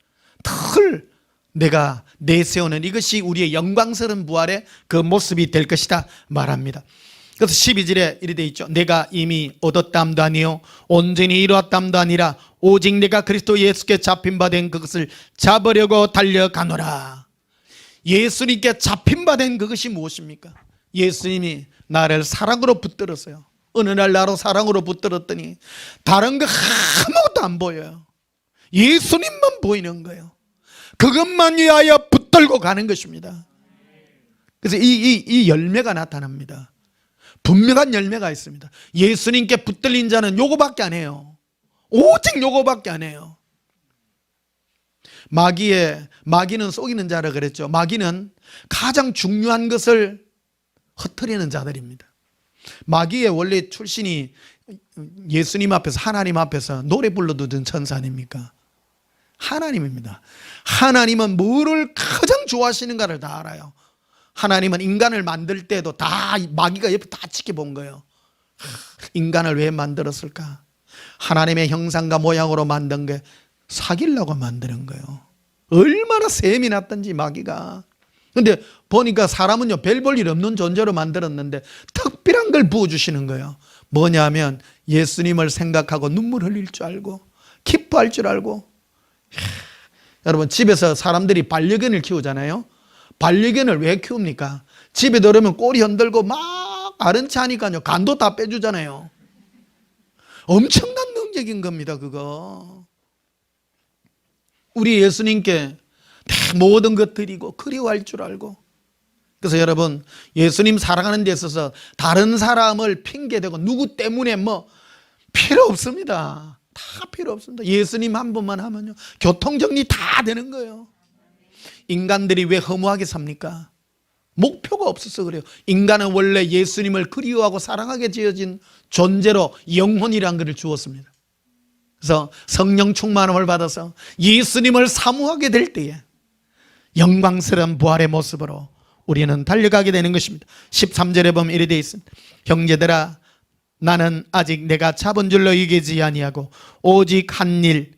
늘 내가 내세우는, 이것이 우리의 영광스러운 부활의 그 모습이 될 것이다 말합니다. 그래서 12절에 이렇게 되어 있죠. 내가 이미 얻었담도 아니요 온전히 이루었담도 아니라 오직 내가 그리스도 예수께 잡힌 바 된 그것을 잡으려고 달려가노라. 예수님께 잡힌 바 된 그것이 무엇입니까? 예수님이 나를 사랑으로 붙들었어요. 어느 날 나로 사랑으로 붙들었더니 다른 거 아무것도 안 보여요. 예수님만 보이는 거예요. 그것만 위하여 붙들고 가는 것입니다. 그래서 이 열매가 나타납니다. 분명한 열매가 있습니다. 예수님께 붙들린 자는 요거밖에 안 해요. 오직 요거밖에 안 해요. 마귀는 속이는 자라 그랬죠. 마귀는 가장 중요한 것을 흩트리는 자들입니다. 마귀의 원래 출신이 예수님 앞에서, 하나님 앞에서 노래 불러두던 천사 아닙니까? 하나님입니다. 하나님은 뭐를 가장 좋아하시는가를 다 알아요. 하나님은 인간을 만들 때도 다 마귀가 옆에 다 지켜본 거예요. 인간을 왜 만들었을까? 하나님의 형상과 모양으로 만든 게 사귀려고 만드는 거예요. 얼마나 셈이 났던지 마귀가. 근데 보니까 사람은요, 별 볼 일 없는 존재로 만들었는데 특별한 걸 부어주시는 거예요. 뭐냐면 예수님을 생각하고 눈물 흘릴 줄 알고 기뻐할 줄 알고. 여러분, 집에서 사람들이 반려견을 키우잖아요. 반려견을 왜 키웁니까? 집에 들어오면 꼬리 흔들고 막 아른치 하니까요, 간도 다 빼주잖아요. 엄청난 능력인 겁니다, 그거. 우리 예수님께 모든 것 드리고 그리워할 줄 알고. 그래서 여러분, 예수님 사랑하는 데 있어서 다른 사람을 핑계대고 누구 때문에 필요 없습니다. 다 필요 없습니다. 예수님 한 분만 하면요, 교통정리 다 되는 거예요. 인간들이 왜 허무하게 삽니까? 목표가 없어서 그래요. 인간은 원래 예수님을 그리워하고 사랑하게 지어진 존재로 영혼이란 것을 주었습니다. 그래서 성령 충만함을 받아서 예수님을 사모하게 될 때에 영광스러운 부활의 모습으로 우리는 달려가게 되는 것입니다. 13절에 보면 이렇게 되어 있습니다. 형제들아, 나는 아직 내가 잡은 줄로 여기지 아니하고 오직 한 일,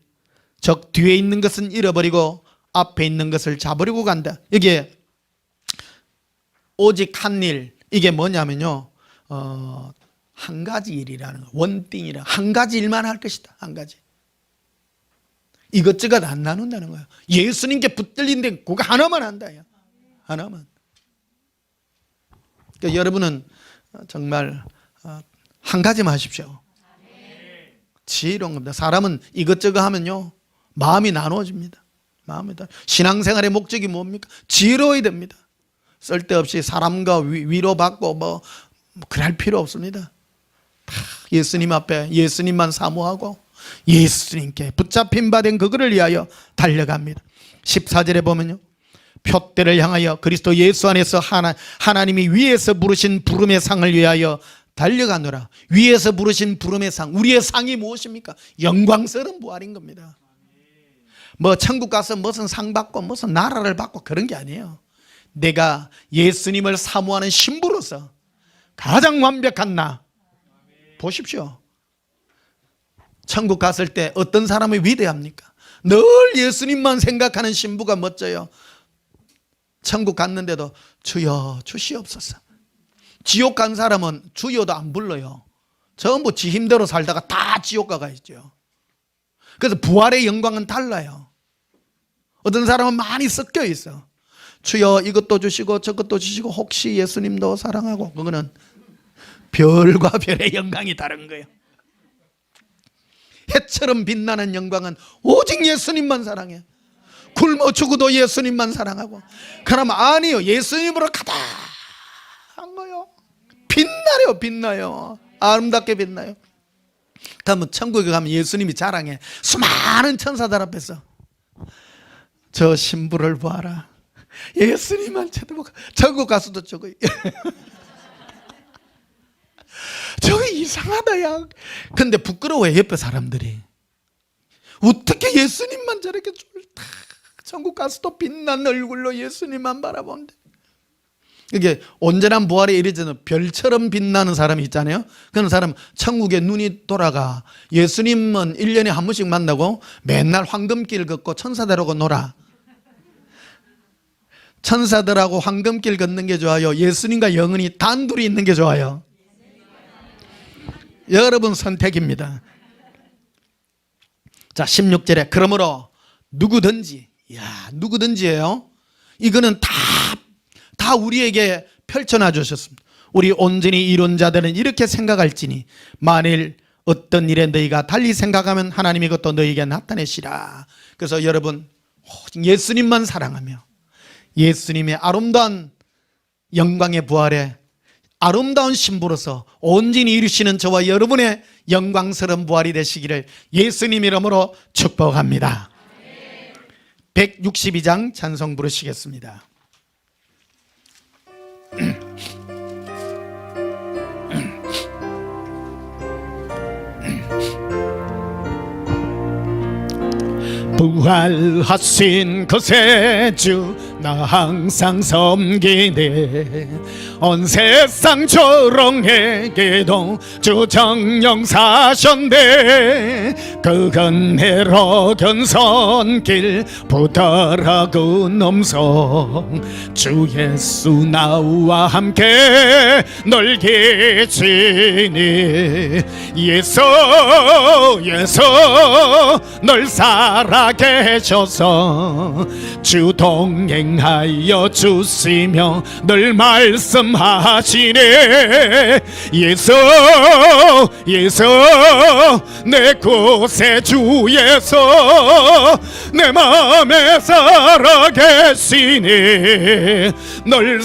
즉 뒤에 있는 것은 잃어버리고 앞에 있는 것을 잡으려고 간다. 이게 오직 한 일, 이게 뭐냐면요, 한 가지 일이라는 거, 원띵이라, 한 가지 일만 할 것이다. 한 가지. 이것저것 안 나눈다는 거예요. 예수님께 붙들린 데 그거 하나만 한다. 하나만. 그러니까 여러분은 정말 한 가지만 하십시오. 지혜로운 겁니다. 사람은 이것저것 하면요, 마음이 나누어집니다. 신앙생활의 목적이 뭡니까? 지혜로워야 됩니다. 쓸데없이 사람과 위로받고 그럴 필요 없습니다. 예수님 앞에 예수님만 사모하고 예수님께 붙잡힌 바 된 그거를 위하여 달려갑니다. 14절에 보면요, 표대를 향하여 그리스도 예수 안에서 하나님이 위에서 부르신 부름의 상을 위하여 달려가노라. 위에서 부르신 부름의 상, 우리의 상이 무엇입니까? 영광스러운 부활인 겁니다. 천국 가서 무슨 상 받고 무슨 나라를 받고 그런 게 아니에요. 내가 예수님을 사모하는 신부로서 가장 완벽한 나 보십시오. 천국 갔을 때 어떤 사람이 위대합니까? 늘 예수님만 생각하는 신부가 멋져요. 천국 갔는데도 주여 주시옵소서. 지옥 간 사람은 주여도 안 불러요. 전부 지 힘대로 살다가 다 지옥 가가 있죠. 그래서 부활의 영광은 달라요. 어떤 사람은 많이 섞여 있어. 주여 이것도 주시고 저것도 주시고 혹시 예수님도 사랑하고, 그거는 별과 별의 영광이 다른 거예요. 해처럼 빛나는 영광은 오직 예수님만 사랑해요. 굶어 죽어도 예수님만 사랑하고. 그럼 아니요, 예수님으로 가득한 거요. 빛나요, 빛나요. 아름답게 빛나요. 그러면 천국에 가면 예수님이 자랑해. 수많은 천사들 앞에서 저 신부를 보아라. 예수님만 쳐다보고. 천국 가서도 저거 저거 이상하다 야. 근데 부끄러워해 옆에 사람들이. 어떻게 예수님만 저렇게 쫄다. 천국 가서도 빛난 얼굴로 예수님만 바라본대. 이게 온전한 부활에 이르지는 별처럼 빛나는 사람이 있잖아요. 그런 사람 천국에 눈이 돌아가. 예수님은 1년에 한 번씩 만나고 맨날 황금길 걷고 천사들하고 놀아. 천사들하고 황금길 걷는 게 좋아요, 예수님과 영원히 단둘이 있는 게 좋아요? 여러분 선택입니다. 자, 16절에 그러므로 누구든지, 누구든지예요. 이거는 다 우리에게 펼쳐놔 주셨습니다. 우리 온전히 이룬 자들은 이렇게 생각할지니 만일 어떤 일에 너희가 달리 생각하면 하나님이 그것도 너희에게 나타내시라. 그래서 여러분 예수님만 사랑하며 예수님의 아름다운 영광의 부활에 아름다운 신부로서 온전히 이루시는 저와 여러분의 영광스러운 부활이 되시기를 예수님 이름으로 축복합니다. 162장 찬송 부르시겠습니다. 부활하신 그 세주 나 항상 섬기네. 온 세상 조롱에게도 주 정령 사셨네. 그 은혜로 견선길 부드러운 음성 주 예수 나와 함께 널 계시니. 예수 널 살아계셔서 주 동행하여 주시며 늘 말씀하시네. 예수 내 구세주 예수 내 마음에 살아계시니. 널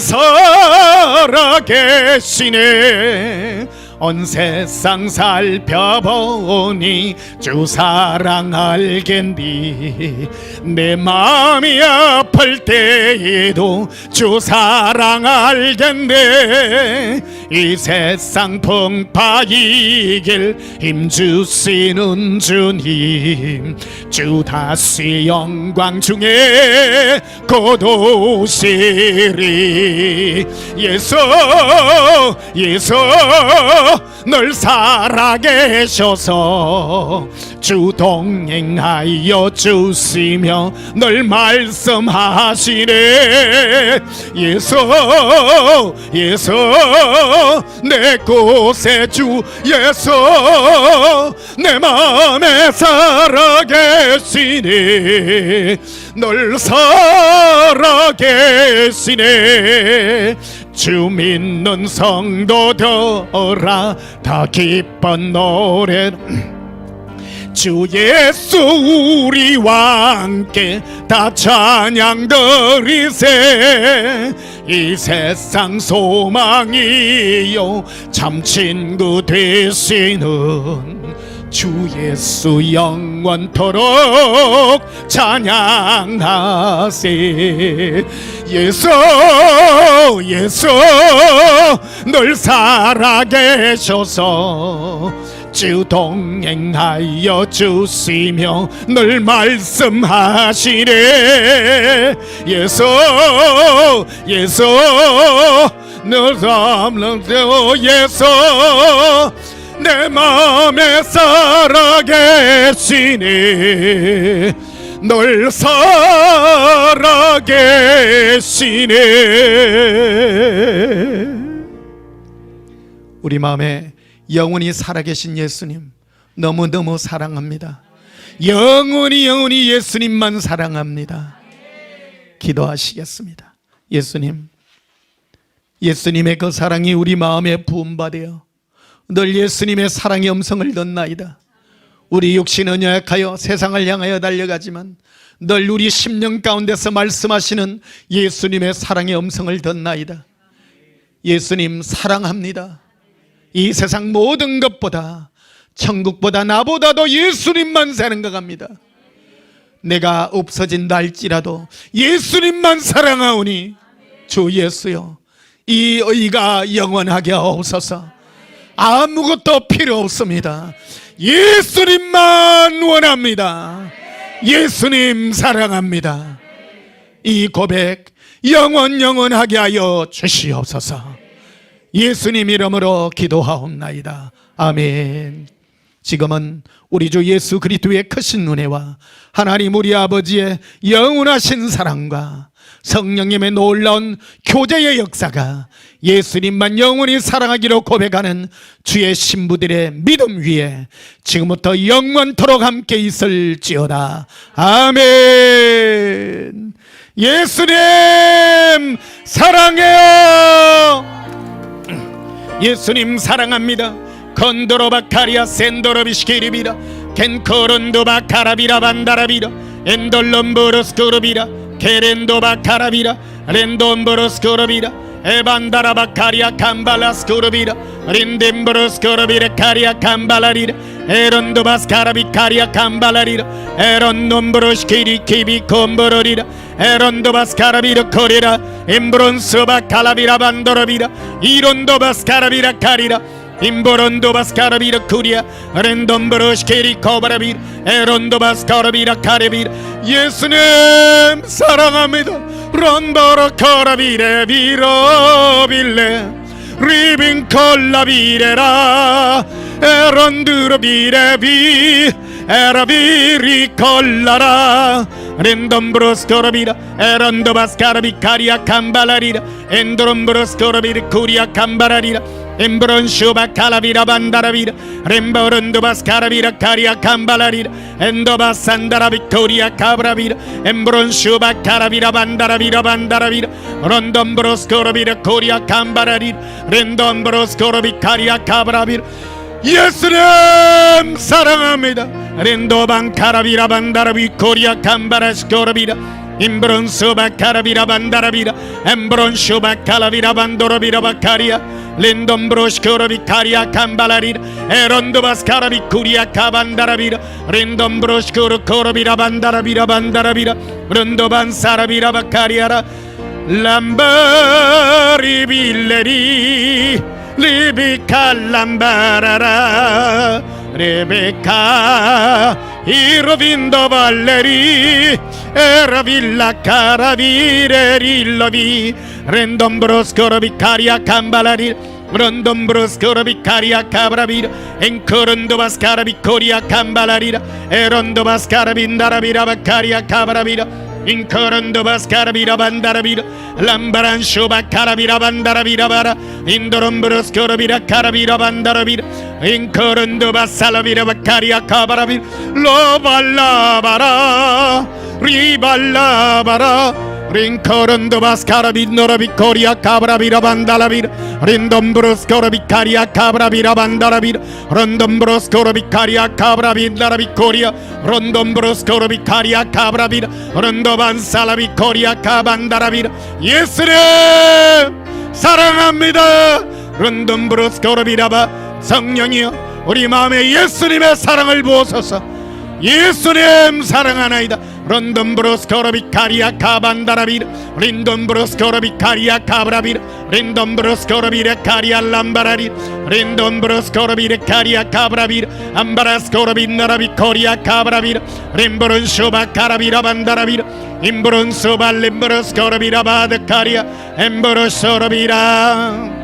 살아계시네. 온 세상 살펴보니 주 사랑 알겠니. 내 마음이 아플 때에도 주 사랑 알겠네. 이 세상 풍파 이길 힘 주시는 주님 주 다시 영광 중에 곧 오시리. 예수 널 살아계셔서 주 동행하여 주시며 늘 말씀하시네. 예수 내 구세주 예수 내 마음에 살아계시네. 널 살아계시네. 주 믿는 성도들아 다 기쁜 노래 주 예수 우리와 함께 다 찬양 드리세. 이 세상 소망이요 참 친구 되시는 주 예수 영원토록 찬양하세. 예수 널 살아계셔서 주 동행하여 주시며 늘 말씀하시네. 예수 늘 삼는 예수 내 마음에 살아계시네. 널 살아계시네. 우리 마음에 영원히 살아계신 예수님 너무너무 사랑합니다. 영원히 예수님만 사랑합니다. 기도하시겠습니다. 예수님의 그 사랑이 우리 마음에 부음받아요 늘 예수님의 사랑의 음성을 듣나이다. 우리 육신은 연약하여 세상을 향하여 달려가지만 늘 우리 심령 가운데서 말씀하시는 예수님의 사랑의 음성을 듣나이다. 예수님 사랑합니다. 이 세상 모든 것보다, 천국보다, 나보다도 예수님만 생각합니다. 내가 없어진다 할지라도 예수님만 사랑하오니 주 예수여, 이 의가 영원하게 하옵소서. 아무것도 필요 없습니다. 예수님만 원합니다. 예수님 사랑합니다. 이 고백 영원하게 하여 주시옵소서. 예수님 이름으로 기도하옵나이다. 아멘. 지금은 우리 주 예수 그리스도의 크신 은혜와 하나님 우리 아버지의 영원하신 사랑과 성령님의 놀라운 교제의 역사가 예수님만 영원히 사랑하기로 고백하는 주의 신부들의 믿음 위에 지금부터 영원토록 함께 있을지어다. 아멘. 예수님 사랑해요. 예수님 사랑합니다. 건도로바카리아 센도로비시키리비라 겐코론도바카라비라 반다라비라 엔돌롬브로스코르비라 케렌도바카라비라 렌돔브로스코르비라 에반다라바카리아 캄발라스코르비라 린덴브로스코르비라 카리아 캄발라리라 에론도바스카라비카리아 캄발라리라 에론놈브로시키리 키비콤브로리라 에론도바스카라비라 코리라 엠브론스바칼라비라 반도로비라 이론도바스카라비라 카리라 임보론도바스카라비라 쿠리아 렌돔브로시케리 코바라비라 에론도바스카라비라 카레비라 예수님 사랑합니다. 런도로코라비레 비로빌레 리빈콜라비레라 에론드로비레비 에라비리콜라라 렌돔브로스코라비라 에론도바스카라비카리아 캄발라리라 엔드롬브로스코라비라 쿠리아 캄발라리라 엠브론슈바칼라비라 반다라비라 렘보론도바스카라비라 카리아 캄발라리라 엔도바산다라비코리아 카브라비라 엠브론슈바칼라비라 반다라비라 반다라비라 론돔브로스코라비라 코리아 캄발라리라 렌돔브로스코라비카리아 카브라비라 예수님 사랑합니다. 렌도방카라비라 반다라비 코리아 캄바라스코라비라 임브론수바카라비라 반다라비라 엠브론슈바칼라비라 반도라비라 바카리아 렌돔브로스코라비카리아 캄발라리라 에론도바스카라비 쿠리아 카반다라비라 렌돔브로스코르코라비라 반다라비라 반다라비라 렌도반사라비라 바카리아라 람바리빌레리 리비카 람바라라 레베카 이로빈도 발레리 에라빌라 카라비레릴러비 렌돔브로스코라비카리아 캄발라리 런돔브로스코라비카리아 카브라비라 엔코론도바스카라비코리아 캄발라리라 에론도바스카라빈다라비라 바카리아 카브라비라 인코론도바스카라비라 반다라비라 람바란쇼바카라비라 반다라비라 바라 인도롬브로스코라비라 카라비라 반다라비라 인코론도바살라비라 바카리아 카바라비라 로발라바라 리발라바라 린코론도바스카라비노라비 코리아 카브라비라 반다라비라 린돔브로스코라비카리아 카브라비라 반다라비라 런돔브로스코라비카리아 카브라비라비 코리아 런돔브로스코라비카리아 카브라비라 런도반살라비 코리아 카반다라비라 예수님 사랑합니다. 런돔브로스코라비라바 성령이여 우리 마음에 예수님의 사랑을 부어소서. 예수님 사랑하나이다. 런돔브로스코라비카리아 카반다라비라 린돔브로스코라비카리아 카브라비라 린돔브로스코라비라 카리아 람바라리 린돔브로스코라비라 카리아 카브라비라 암바라스코라비나라비 코리아 카브라비라 림브론쇼바카라비라 반다라비라 임브론소발림브로스코라비라 바드카리아 엠브로소라비라